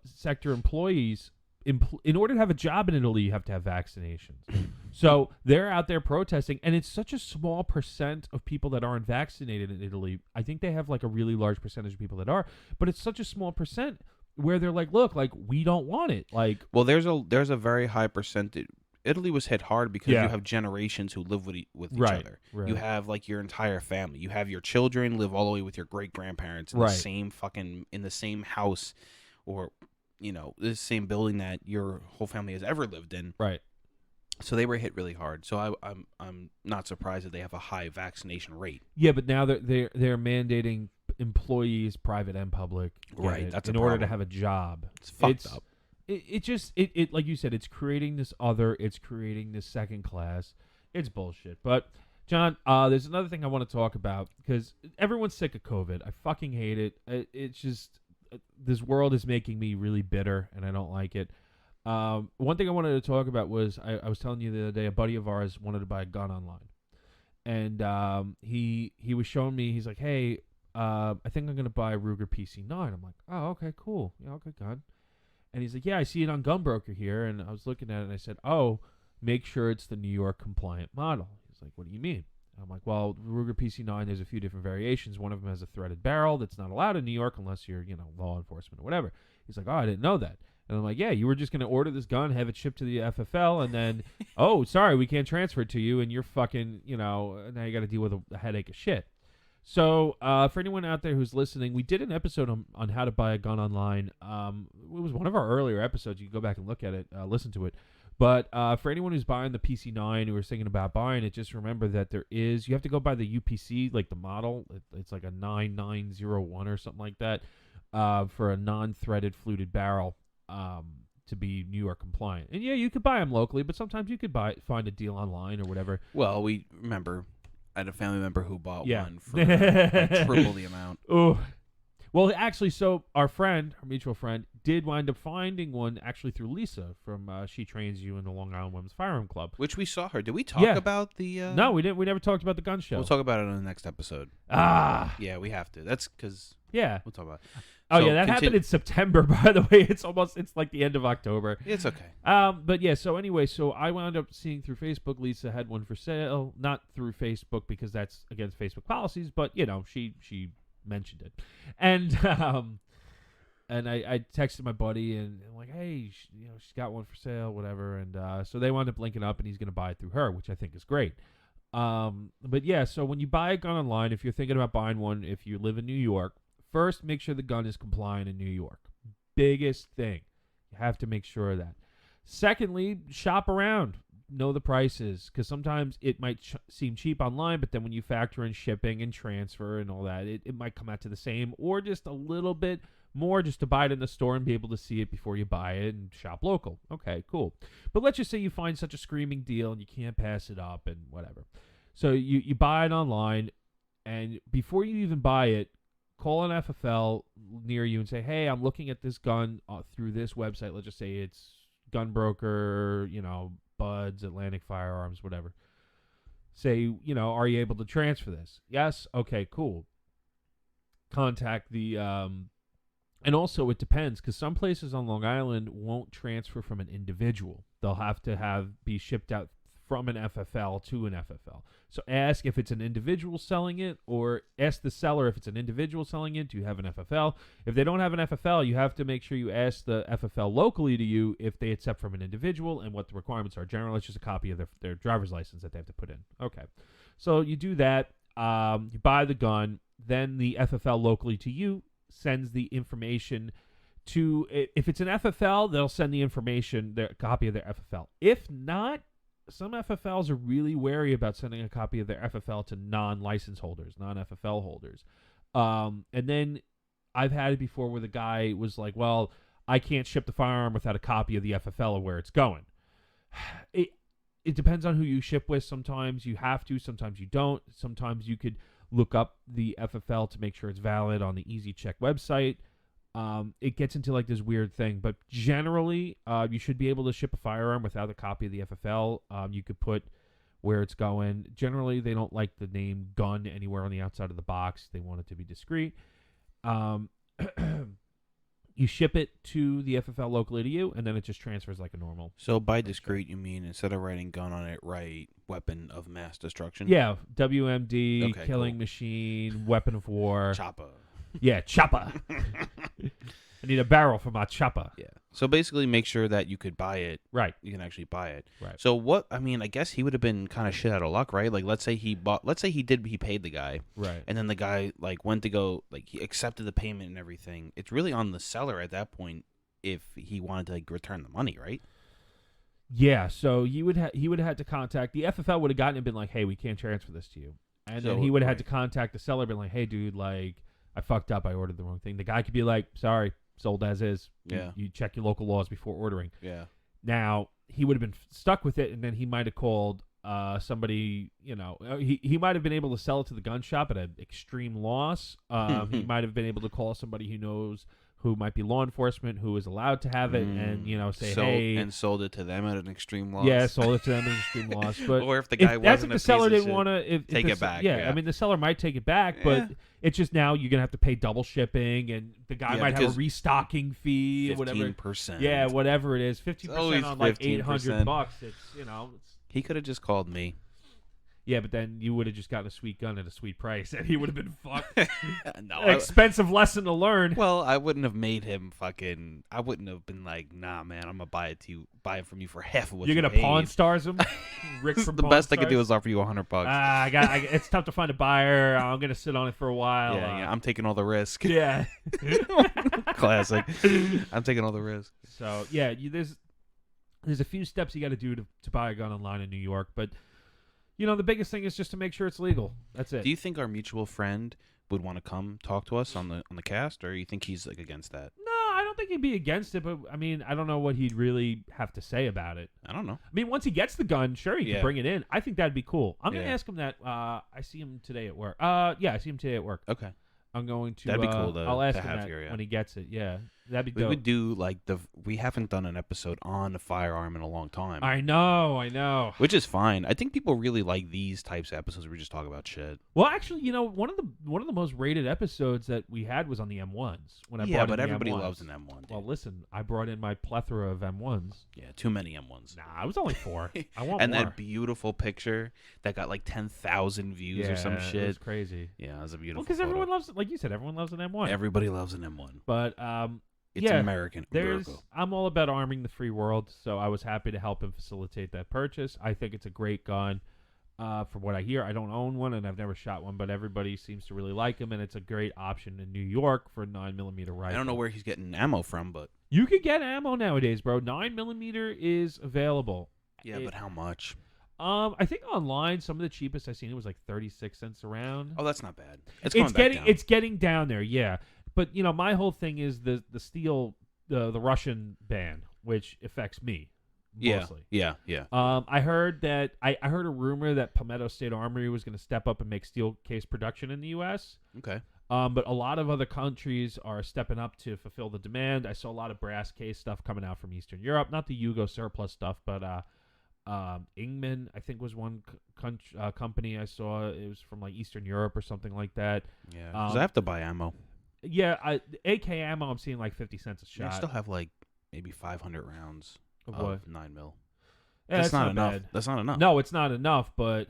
sector employees, in order to have a job in Italy, you have to have vaccinations. So they're out there protesting, and it's such a small percent of people that aren't vaccinated in Italy. I think they have like a really large percentage of people that are, but it's such a small percent where they're like, look, like we don't want it. Like, well, there's a very high percentage. Italy was hit hard because Yeah. you have generations who live with each Right, other. right. You have like your entire family. You have your children live all the way with your great grandparents in Right. the same fucking in the same house, or the same building that your whole family has ever lived in. right. So they were hit really hard. So I'm not surprised that they have a high vaccination rate. Yeah, but now they're mandating employees, private and public, get Right, it that's a in order to problem. have a job. It's fucked up. It just like you said, it's creating this it's creating this second class. It's bullshit. But John, there's another thing I want to talk about because everyone's sick of COVID. I fucking hate it. It's just this world is making me really bitter, and I don't like it. One thing I wanted to talk about was I was telling you the other day, a buddy of ours wanted to buy a gun online, and he was showing me. He's like, "Hey, I think I'm gonna buy a Ruger PC9." I'm like, "Oh, okay, cool. Yeah, okay, gun." And he's like, "Yeah, I see it on Gunbroker here." And I was looking at it, and I said, "Oh, make sure it's the New York compliant model." He's like, "What do you mean?" I'm like, "Well, Ruger PC9, there's a few different variations. One of them has a threaded barrel that's not allowed in New York unless you're, law enforcement or whatever." He's like, "Oh, I didn't know that." And I'm like, "Yeah, you were just going to order this gun, have it shipped to the FFL, and then, oh, sorry, we can't transfer it to you, and you're fucking, now you got to deal with a headache of shit." So for anyone out there who's listening, we did an episode on how to buy a gun online. It was one of our earlier episodes. You can go back and look at it, listen to it. But for anyone who's buying the PC9 who is thinking about buying it, just remember that you have to go by the UPC, like the model. It's like a 9901 or something like that for a non-threaded fluted barrel to be New York compliant. And yeah, you could buy them locally, but sometimes you could find a deal online or whatever. Well, we remember I had a family member who bought Yeah. one for like triple the amount. Oh, well, actually, so our mutual friend, did wind up finding one actually through Lisa from She Trains You in the Long Island Women's Firearm Club. Which we saw her. Did we talk Yeah. about the... No, we didn't. We never talked about the gun show. We'll talk about it on the next episode. Yeah, we have to. That's because... Yeah. We'll talk about it. Oh, So, yeah, that happened in September, by the way. It's like the end of October. It's okay. But yeah, so anyway, so I wound up seeing through Facebook Lisa had one for sale. Not through Facebook because that's against Facebook policies, but, she mentioned it. And and I texted my buddy and I'm like, "Hey, she's got one for sale, whatever." And so they wound up linking up and he's going to buy it through her, which I think is great. But yeah, so when you buy a gun online, if you're thinking about buying one, if you live in New York, first, make sure the gun is compliant in New York. Biggest thing. You have to make sure of that. Secondly, shop around. know the prices, because sometimes it might seem cheap online, but then when you factor in shipping and transfer and all that, it might come out to the same or just a little bit more, just to buy it in the store and be able to see it before you buy it and shop local. Okay, cool. But let's just say you find such a screaming deal and you can't pass it up and whatever. So you buy it online, and before you even buy it, call an FFL near you and say, hey, I'm looking at this gun through this website. Let's just say it's Gunbroker, Buds, Atlantic Firearms, whatever. Say, are you able to transfer this? Yes? Okay, cool. Contact the... And also, it depends, because some places on Long Island won't transfer from an individual. They'll have to be shipped out from an FFL to an FFL. So ask if it's an individual selling it, or ask the seller if it's an individual selling it. Do you have an FFL? If they don't have an FFL, you have to make sure you ask the FFL locally to you if they accept from an individual and what the requirements are. Generally, it's just a copy of their driver's license that they have to put in. Okay. So you do that. You buy the gun. Then the FFL locally to you sends the information to, if it's an FFL, they'll send the information, their copy of their FFL. If not, some FFLs are really wary about sending a copy of their FFL to non-license holders, non-FFL holders. And then I've had it before where the guy was like, well, I can't ship the firearm without a copy of the FFL of where it's going. It depends on who you ship with. Sometimes you have to, sometimes you don't. Sometimes you could look up the FFL to make sure it's valid on the Easy Check website. It gets into like this weird thing, but generally, you should be able to ship a firearm without a copy of the FFL. You could put where it's going. Generally, they don't like the name gun anywhere on the outside of the box. They want it to be discreet. You ship it to the FFL locally to you, and then it just transfers like a normal. So by discreet, you mean instead of writing gun on it, write weapon of mass destruction? Yeah, WMD, Okay, killing cool. machine, weapon of war. Chopper. Yeah, chopper. I need a barrel for my chopper. Yeah. So basically make sure that you could buy it. Right. You can actually buy it. Right. So I guess he would have been kind of shit out of luck, right? Like, let's say he paid the guy. Right. And then the guy, like, went to go, like, he accepted the payment and everything. It's really on the seller at that point if he wanted to, like, return the money, right? Yeah, so he would have had to contact, the FFL would have gotten it and been like, hey, we can't transfer this to you. And then he would have had to contact the seller and been like, hey, dude, like, I fucked up. I ordered the wrong thing. The guy could be like, sorry, sold as is. Yeah. You check your local laws before ordering. Yeah. Now, he would have been stuck with it, and then he might have called somebody, he might have been able to sell it to the gun shop at an extreme loss. He might have been able to call somebody he knows who might be law enforcement, who is allowed to have it, and say, hey, and sold it to them at an extreme loss. Yeah, sold it to them at an extreme loss. But or if the guy wasn't the seller didn't want to take it back. Yeah, I mean the seller might take it back, but it's just now you're gonna have to pay double shipping, and the guy might have a restocking fee, 15%. Yeah, whatever it is, 50% on like $800. It's he could have just called me. Yeah, but then you would have just gotten a sweet gun at a sweet price, and he would have been fucked. No, expensive lesson to learn. Well, I wouldn't have made him fucking. I wouldn't have been like, nah, man, I'm gonna buy it from you for half of what you're you gonna paid. Pawn Stars him. Rick from the Pawn best Stars? I could do is offer you $100. It's tough to find a buyer. I'm gonna sit on it for a while. Yeah, I'm taking all the risk. Yeah. Classic. I'm taking all the risk. So yeah, there's a few steps you got to do to buy a gun online in New York, but. The biggest thing is just to make sure it's legal. That's it. Do you think our mutual friend would want to come talk to us on the cast, or you think he's like against that? No, I don't think he'd be against it, but I mean, I don't know what he'd really have to say about it. I don't know. I mean, once he gets the gun, sure, he can bring it in. I think that'd be cool. I'm gonna ask him that. I see him today at work. I see him today at work. Okay. I'm going to. That'd be cool. I'll ask to him have that here, when he gets it. Yeah, that'd be dope. We would do like we haven't done an episode on a firearm in a long time. I know. Which is fine. I think people really like these types of episodes where we just talk about shit. Well, actually, one of the most rated episodes that we had was on the M1s when I brought in but the everybody M1s. loves an M1. Dude. Well, listen, I brought in my plethora of M1s. Yeah, too many M1s. Nah, it was only 4. I want and more. that beautiful picture that got like 10,000 views or some shit. It was crazy. Yeah, it was a beautiful. Well, because everyone loves, like you said, everyone loves an M1. Everybody loves an M1. But it's American. I'm all about arming the free world, so I was happy to help him facilitate that purchase. I think it's a great gun. From what I hear, I don't own one and I've never shot one, but everybody seems to really like him, and it's a great option in New York for a 9mm rifle. I don't know where he's getting ammo from, but you could get ammo nowadays, bro. 9mm is available. Yeah, but how much? I think online some of the cheapest I've seen it was like 36 cents a round. Oh, that's not bad. It's going back down. It's getting down there, yeah. But my whole thing is the steel, the Russian ban, which affects me mostly. Yeah. I heard that I heard a rumor that Palmetto State Armory was going to step up and make steel case production in the U.S. Okay. But a lot of other countries are stepping up to fulfill the demand. I saw a lot of brass case stuff coming out from Eastern Europe, not the Yugo surplus stuff, but Ingman, I think, was one company I saw. It was from like Eastern Europe or something like that. Yeah, because I have to buy ammo. Yeah, AK ammo, I'm seeing like 50 cents a shot. I still have like maybe 500 rounds of of 9mm. Yeah, that's not enough. bad. That's not enough. No, it's not enough, but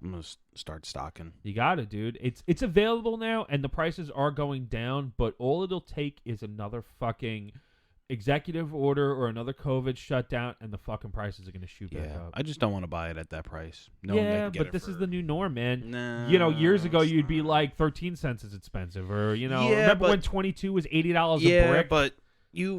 I'm gonna start stocking. You got it, dude. It's available now, and the prices are going down. But all it'll take is another fucking executive order or another COVID shutdown, and the fucking prices are gonna shoot back up. I just don't want to buy it at that price. No one can get but it this is the new norm, man. Nah, Years ago, it's you'd be not. like 13 cents is expensive, or Yeah, remember when but- 22 was $80 a Yeah, brick? but you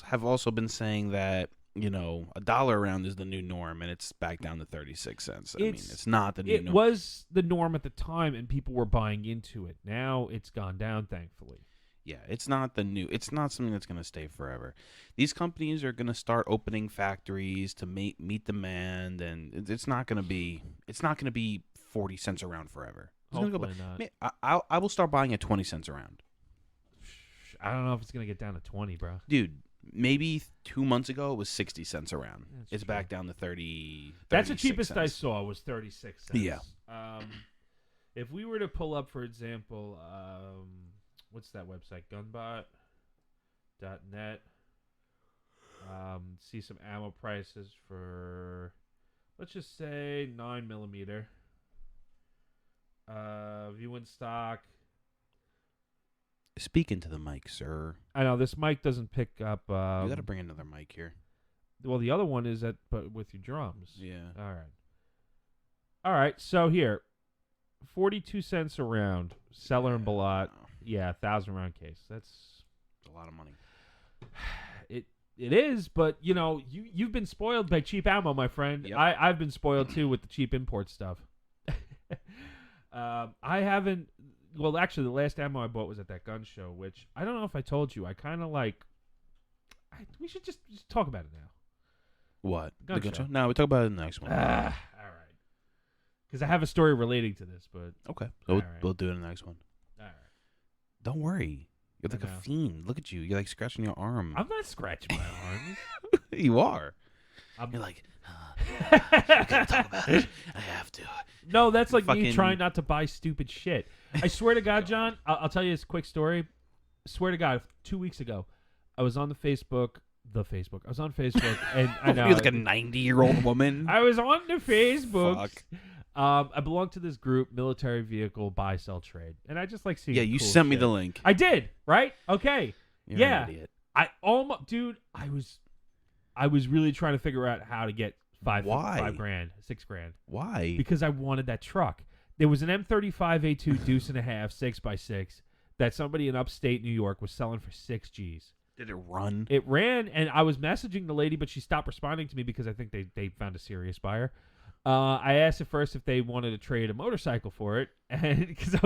have also been saying that $1 a round is the new norm, and it's back down to 36 cents. I mean, it's not the new It norm. was the norm at the time, and people were buying into it. Now it's gone down, thankfully. Yeah, it's not something that's going to stay forever. These companies are going to start opening factories to meet demand, and it's not going to be 40 cents a round forever. It's gonna Hopefully go not. I will start buying at 20 cents a round. I don't know if it's gonna get down to 20, bro. Dude, maybe 2 months ago it was 60 cents a round. That's It's true. back down to 30. That's the 36 cheapest I cents. saw was 36 cents. Yeah. If we were to pull up, for example, what's that website? Gunbot.net. See some ammo prices for, let's just say 9mm. View in stock. Speak into the mic, sir. I know this mic doesn't pick up. You got to bring another mic here. Well, the other one is but with your drums. Yeah. All right. So here, 42 cents a round. Seller and Balot. Yeah, 1,000 round case. That's a lot of money. It is, but you've been spoiled by cheap ammo, my friend. Yep. I've been spoiled too with the cheap import stuff. I haven't. Well, actually, the last ammo I bought was at that gun show, which I don't know if I told you. I kind of like. We should just talk about it now. What? Gun The gun show. show? No, we'll talk about it in the next one. All right. Because I have a story relating to this, but Okay. All We'll, right. we'll do it in the next one. all right. Don't worry. You're like I a know. fiend. Look at you. You're like scratching your arm. I'm not scratching my arms. You are. I'm You're like, I gotta talk about it. I have to. No, that's like me Fucking- trying not to buy stupid shit. I swear to God, John, I'll tell you this quick story. Swear to God, 2 weeks ago, I was on the Facebook. I was on Facebook, and I know You're like a 90-year-old woman. I was on the Facebook. Fuck. I belong to this group, Military Vehicle Buy Sell Trade, and I just like seeing. Yeah, you cool sent me shit. the link. I did, right? Okay. You're Yeah. an idiot. Dude, I was really trying to figure out how to get Why? $5 grand, $6 grand. Why? Because I wanted that truck. There was an M35A2 deuce and a half 6x6 that somebody in upstate New York was selling for 6 G's. Did it run? It ran, and I was messaging the lady, but she stopped responding to me because I think they found a serious buyer. I asked at first if they wanted to trade a motorcycle for it, and because I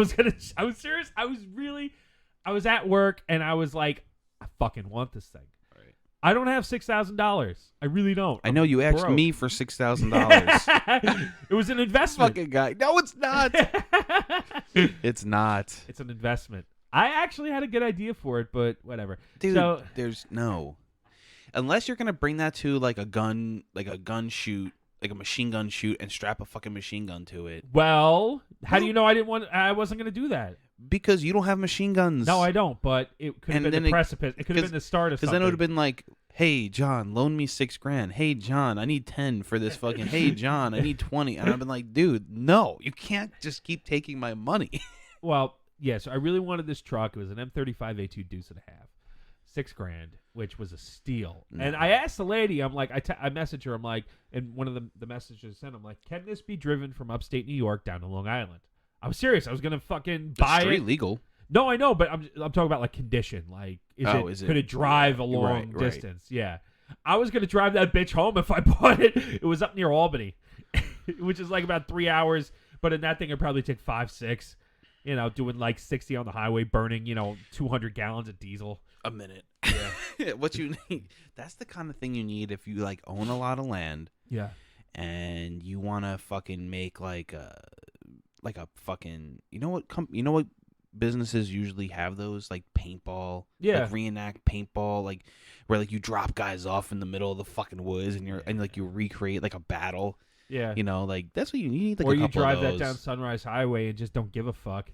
was serious. I was at work, and I was like, I fucking want this thing. Right. I don't have $6,000. I really don't. I know you asked broke. me for $6,000. It was an investment. Fucking guy. No, it's not. It's not. It's an investment. I actually had a good idea for it, but whatever. Dude, So- there's no. Unless you're going to bring that to like a gun shoot, like a machine gun shoot, and strap a fucking machine gun to it. Well, how do you know I wasn't going to do that? Because you don't have machine guns. No, I don't, but it could have And been then the precipice. It could have been the start of Because something. then it would have been like, hey, John, loan me $6 grand. Hey, John, I need 10 for this fucking. Hey, John, I need 20. And I've been like, dude, no, you can't just keep taking my money. Well, yeah, so I really wanted this truck. It was an M35A2 deuce and a half. $6 grand, which was a steal. No. And I asked the lady, I'm like, I messaged her, I'm like, and one of the messages I sent, I'm like, can this be driven from upstate New York down to Long Island? I was serious. I was going to fucking buy Straight it. legal. No, I know, but I'm talking about like condition. Like, could it drive a long Right. distance? Yeah. I was gonna drive that bitch home if I bought it. It was up near Albany, which is like about 3 hours. But in that thing, it'd probably take 5, 6. You know, doing like 60 on the highway, burning 200 gallons of diesel a minute. Yeah. What you need? That's the kind of thing you need if you like own a lot of land. Yeah. And you want to fucking make like a fucking what businesses usually have those like paintball, like reenact paintball, like where like you drop guys off in the middle of the fucking woods and like you recreate like a battle. Yeah. Like that's what you need. Like or a you couple drive of those. that down Sunrise Highway and just don't give a fuck.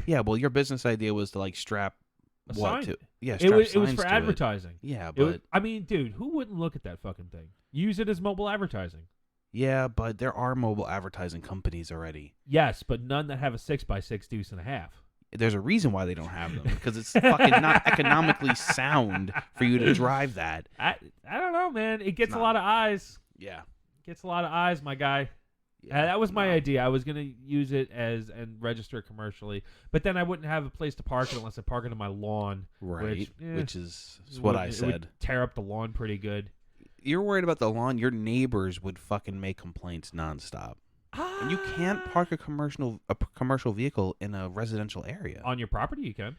Yeah, well, your business idea was to like strap A what sign. to? Yeah, It strap was signs for to advertising. It. Yeah, It but was, I mean, dude, who wouldn't look at that fucking thing? Use it as mobile advertising. yeah, but there are mobile advertising companies already. Yes, but none that have a 6x6 deuce and a half. There's a reason why they don't have them because it's fucking not economically sound for you to drive that. I don't know, man. It gets a not. lot of eyes. Yeah, Gets a lot of eyes, my guy. yeah That was my no. idea. I was gonna use it and register it commercially, but then I wouldn't have a place to park it unless I park it on my lawn, Right, Which, which is what I It said. would tear up the lawn pretty good. You're worried about the lawn. Your neighbors would fucking make complaints nonstop. And you can't park a commercial vehicle in a residential area. On your property. You can.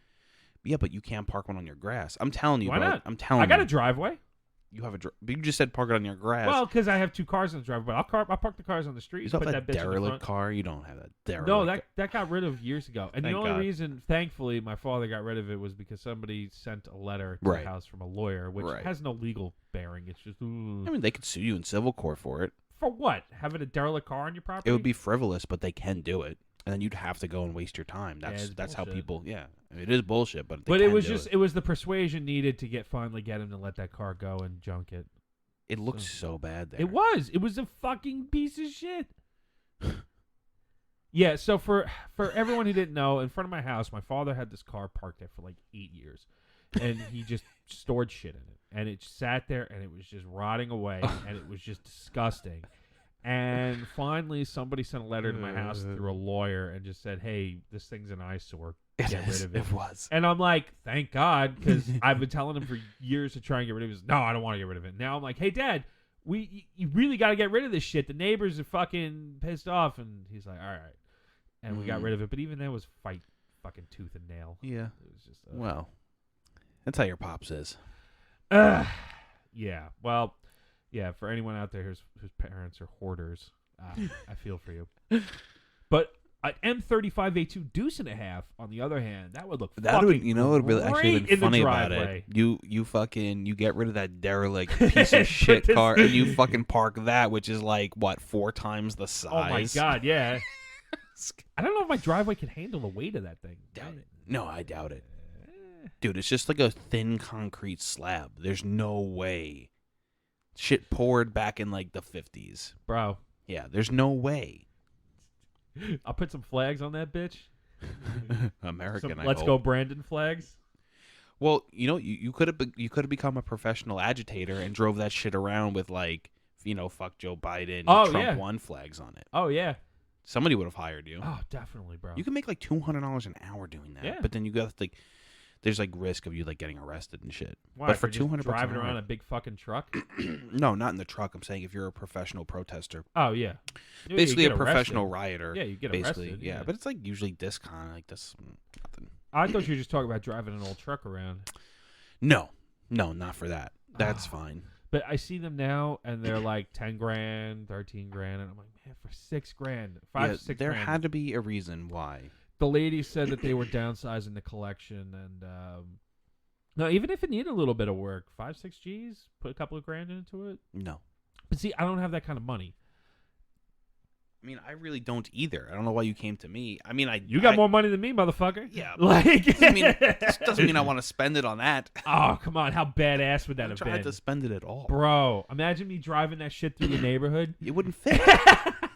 Yeah, but you can't park one on your grass. I'm telling you, Why bro. not? I'm telling I got you. a driveway. You have but you just said park it on your grass. Well, because I have 2 cars in the driveway, but I'll park the cars on the street. you still Put have that that bitch in the derelict front. car. You don't have that derelict. No, that got rid of years ago. And Thank the only God. reason, thankfully, my father got rid of it was because somebody sent a letter to Right. the house from a lawyer, which Right. has no legal bearing. It's just I mean, they could sue you in civil court for it. for what? Having a derelict car on your property? It would be frivolous, but they can do it, and then you'd have to go and waste your time. it's That's how bullshit. people. Yeah, I mean, it is bullshit, but But they it can was do just it was the persuasion needed to finally get him to let that car go and junk it. It looks so bad there. It was a fucking piece of shit. Yeah, so for everyone who didn't know, in front of my house, my father had this car parked there for like 8 years, and he just stored shit in it, and it sat there, and it was just rotting away, and it was just disgusting. And finally, somebody sent a letter to my house through a lawyer and just said, "Hey, this thing's an eyesore. Get rid of it." It was. And I'm like, "Thank God," because I've been telling him for years to try and get rid of it. He goes, "No, I don't want to get rid of it." Now I'm like, "Hey, Dad, you really got to get rid of this shit. The neighbors are fucking pissed off." And he's like, "All right," and we got rid of it. But even then, was fight fucking tooth and nail. Yeah. It was just Well, that's how your pops is. yeah. Well, yeah. For anyone out there whose parents are hoarders, I feel for you. But an M35A2 deuce and a half, on the other hand, that would look That would, you know, what would really actually great been in the funny about driveway. it. You get rid of that derelict piece of shit this- car, and you fucking park that, which is like what 4 times the size. Oh my God, yeah. I don't know if my driveway can handle the weight of that thing. Doubt it. No, I doubt it, dude. It's just like a thin concrete slab. There's no way. Shit poured back in like the 50s. Bro, Yeah, there's no way. I'll put some flags on that bitch. American. Some I let's hope. go Brandon flags. Well, you could have become a professional agitator and drove that shit around with like, fuck Joe Biden, Oh, Trump yeah. won flags on it. Oh yeah. Somebody would have hired you. Oh, definitely, bro. You can make like $200 an hour doing that. Yeah. But then you got like, there's like risk of you like getting arrested and shit. Why, but for just 200 bucks driving an around hour, a big fucking truck. no, not in the truck. I'm saying if you're a professional protester, Oh yeah. You basically get a professional arrested. rioter. Yeah, you get basically, arrested. yeah. But it's like usually this kind of like this. Nothing. I thought you were just talking about driving an old truck around. No, not for that. That's fine. But I see them now, and they're like 10 grand, 13 grand, and I'm like, man, for 6 grand, 5 Yeah, 6 there grand. had to be a reason why. The lady said that they were downsizing the collection, and no, even if it needed a little bit of work, 5 6 G's, put a couple of grand into it. No. But see, I don't have that kind of money. I mean, I really don't either. I don't know why you came to me. I mean, You got more money than me, motherfucker. Yeah, like this doesn't mean I want to spend it on that. Oh, come on, how badass would that I have tried been, to spend it at all. bro? Imagine me driving that shit through the neighborhood. It wouldn't fit.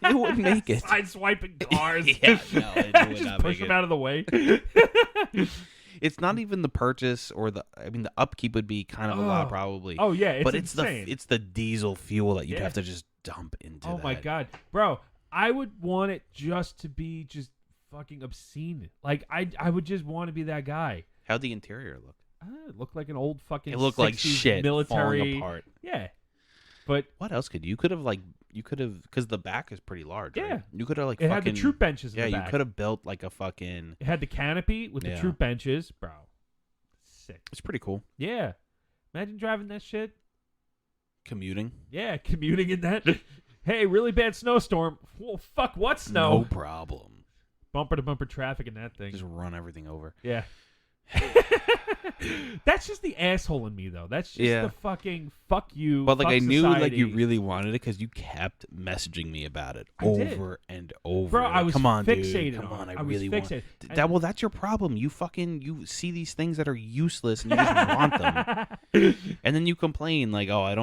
You wouldn't make it. Side swiping cars. Yeah, no, it would Just not push make them it. out of the way. It's not even the purchase or the upkeep would be kind of a lot probably. Oh yeah, it's but it's insane. it's the diesel fuel that you'd Yeah. have to just dump into. Oh my that. God, bro! I would want it just to be just fucking obscene. Like I would just want to be that guy. How'd the interior look? It looked like an old fucking. It looked like 60s shit military. falling apart. Yeah, but What else could you could have because the back is pretty large. Yeah. Right? You could have like it fucking, had the troop benches. In yeah, the you back. could have built like a fucking. It had the canopy with the Yeah. troop benches, bro. Sick. It's pretty cool. Yeah, imagine driving that shit. Commuting. Yeah, commuting in that. Hey, really bad snowstorm. Well, fuck, what snow? No problem. Bumper to bumper traffic in that thing. Just run everything over. Yeah. That's just the asshole in me, though. That's just Yeah. the fucking fuck you. But like fuck I knew like society. you really wanted it because you kept messaging me about it I did. over and over. Bro, Like, I was come on, fixated dude. Come on on, it. I I was really want fixated. that. Well, that's your problem. You see these things that are useless and you just want them, and then you complain like, "Oh, I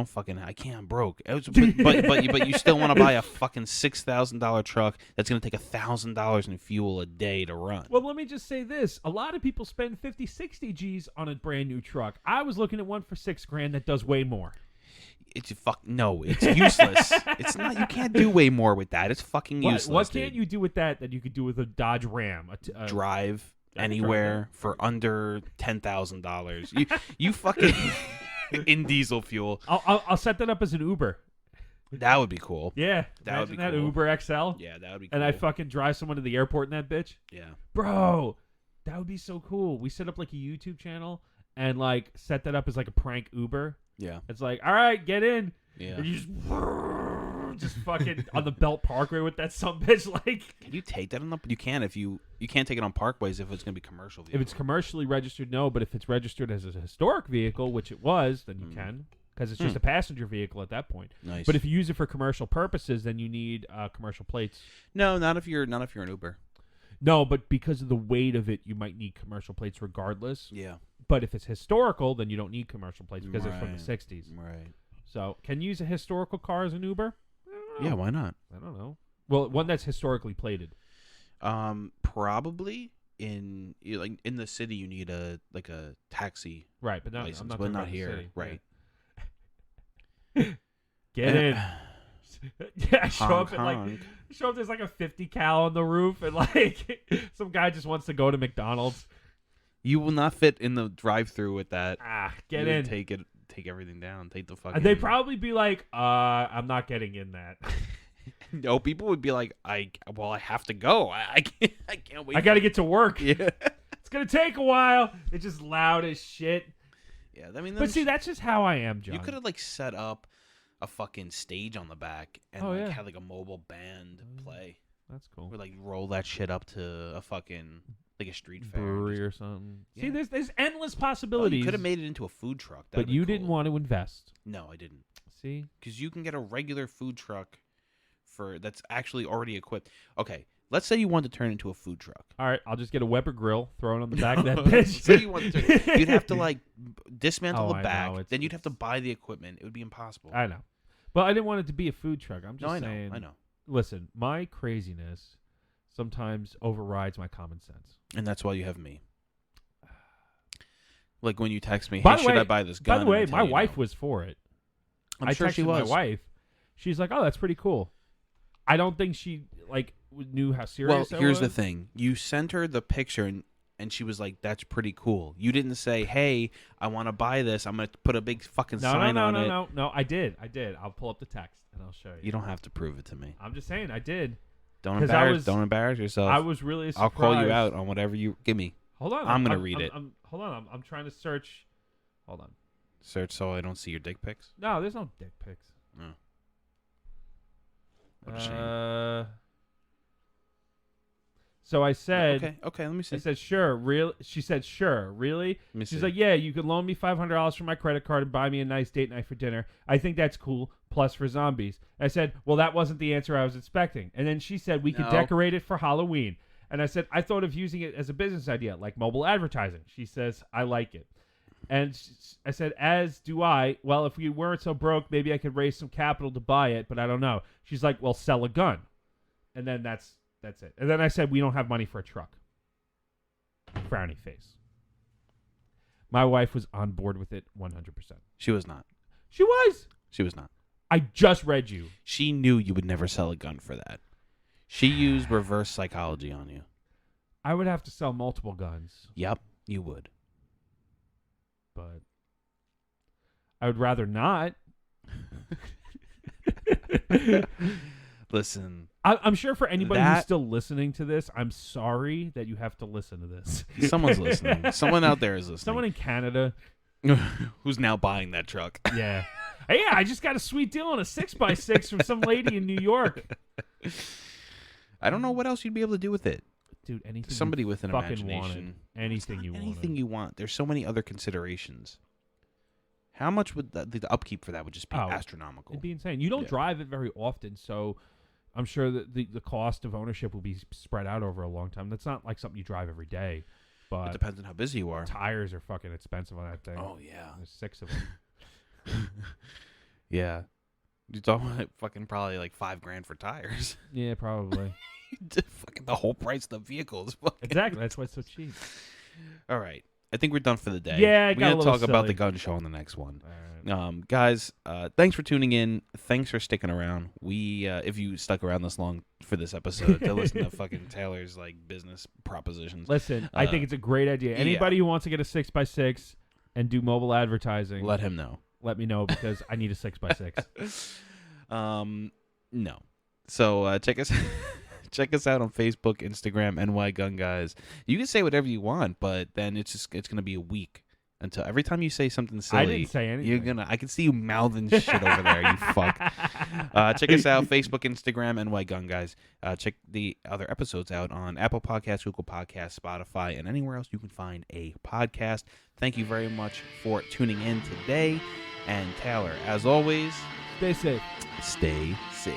can't, I'm broke." But you still want to buy a fucking $6,000 truck that's gonna take $1,000 in fuel a day to run. Well, let me just say this. A lot of people spend 50, 60 G's on a brand new truck. I was looking at one for $6,000 that does way more. It's useless. It's not. You can't do way more with that. It's fucking useless. What can't dude. you do with that you could do with a Dodge Ram? Drive I can anywhere drive for under $10,000. You fucking in diesel fuel. I'll set that up as an Uber. That would be cool. Yeah, That would imagine be that cool. Uber XL. Yeah, that would be cool. And I fucking drive someone to the airport in that bitch. Yeah. Bro, that would be so cool. We set up like a YouTube channel and like set that up as like a prank Uber. Yeah. It's like, all right, get in. Yeah. And you just fucking on the Belt Parkway with that sumbitch. Like, Can you take that on the? You can if you can't take it on parkways if it's gonna be commercial. if Vehicle. it's commercially registered, no. But if it's registered as a historic vehicle, which it was, then you can. Because it's just a passenger vehicle at that point. Nice. But if you use it for commercial purposes, then you need commercial plates. no, not if you're an Uber. No, but because of the weight of it, you might need commercial plates regardless. Yeah. But if it's historical, then you don't need commercial plates because it's from the Right. 60s. Right. So, can you use a historical car as an Uber? Yeah. Why not? I don't know. Well, one that's historically plated. Probably in the city you need a taxi Right, but not, license, I'm not but talking not about the here. city. Right. Get in. Yeah, Honk, honk. show up. There's like a 50 cal on the roof, and like some guy just wants to go to McDonald's. You will not fit in the drive-through with that. Get You in. would take everything down. Take the fucking. They'd probably be like, I'm not getting in that. No, people would be like, I have to go. I can't wait. I got to get to work. Yeah. It's gonna take a while. It's just loud as shit. Yeah. I mean, But see, that's just how I am, John. you could have like set up a fucking stage on the back and Oh, yeah. had like a mobile band play. That's cool. Or like roll that shit up to a fucking like a street fair. Brewery or something. See, Yeah. there's endless Oh, possibilities. you could have made it into a food truck. but you didn't want to invest. No, I didn't. See, Because you can get a regular food truck that's actually already equipped. Okay, let's say you want to turn it into a food truck. all right, I'll just get a Weber grill, throw it on the back of that bitch. Say you want to, you'd have to like dismantle Oh, the I back. know, Then you'd have to buy the equipment. It would be impossible. I know, but I didn't want it to be a food truck. I'm just No, I know. saying. I know. Listen, my craziness sometimes overrides my common sense. And that's why you have me. Like when you text me, By hey, the should way- I buy this gun? By the way, And I tell my you wife no. was for it. I'm I sure texted she was. my wife. She's like, "Oh, that's pretty cool." I don't think she like knew how serious. Well, I here's the was. thing. You sent her the picture and she was like, that's pretty cool. You didn't say, hey, I want to buy this. I'm going to put a big fucking sign on it. No. I did. I'll pull up the text and I'll show you. You don't have to prove it to me. I'm just saying I did. Don't 'Cause don't embarrass yourself. I was really surprised. I'll call you out on whatever you give me. Hold on. I'm gonna read it. Hold on. I'm trying to search. Hold on. Search so I don't see your dick pics. No, there's no dick pics. Oh. What a shame. So I said, Okay, let me I see. said, sure, really? She said, sure, really? Let me She's see. like, yeah, you could loan me $500 from my credit card and buy me a nice date night for dinner. I think that's cool, plus for zombies. I said, well, that wasn't the answer I was expecting. And then she said, we could No. decorate it for Halloween. And I said, I thought of using it as a business idea, like mobile advertising. She says, I like it. And I said, as do I. Well, if we weren't so broke, maybe I could raise some capital to buy it, but I don't know. She's like, well, sell a gun. And then that's it. And then I said, we don't have money for a truck. Frowny face. My wife was on board with it 100%. She was not. She was. She was not. I just read you. She knew you would never sell a gun for that. She used reverse psychology on you. I would have to sell multiple guns. Yep, you would. but I would rather not. Listen, I'm sure for anybody who's That- still listening to this, I'm sorry that you have to listen to this. someone's listening. Someone out there is listening. Someone in Canada. Who's now buying that truck. Yeah. Hey, yeah, I just got a sweet deal on a 6x6 from some lady in New York. I don't know what else you'd be able to do with it. Dude, anything Somebody you with an fucking imagination. wanted. Anything you Anything wanted. you want. There's so many other considerations. How much would the upkeep for that would just be Oh, astronomical? It'd be insane. You don't Yeah. drive it very often, so I'm sure that the cost of ownership will be spread out over a long time. That's not like something you drive every day. It But depends on how busy you are. tires are fucking expensive on that thing. Oh yeah, There's 6 of them. yeah. You're talking about fucking probably like $5,000 for tires. Yeah, probably. Fucking the whole price of the vehicle is fucking. Exactly. That's why it's so cheap. All right, I think we're done for the day. Yeah, it we got a gotta little talk about silly. the gun show on the next one. All right. Guys, thanks for tuning in. Thanks for sticking around. We, if you stuck around this long for this episode to listen to fucking Taylor's like business propositions, Listen, I think it's a great idea. yeah. Anybody who wants to get a 6x6 and do mobile advertising, let him know. let me know because I need a 6x6. No. So check us check us out on Facebook, Instagram, NYGunGuys. You can say whatever you want, but then it's gonna be a week until every time you say something silly. I didn't say anything. I can see you mouthing shit over there, you fuck. Check us out, Facebook, Instagram, NYGunGuys. Check the other episodes out on Apple Podcasts, Google Podcasts, Spotify, and anywhere else you can find a podcast. Thank you very much for tuning in today. And Taylor, as always, Stay safe. stay safe.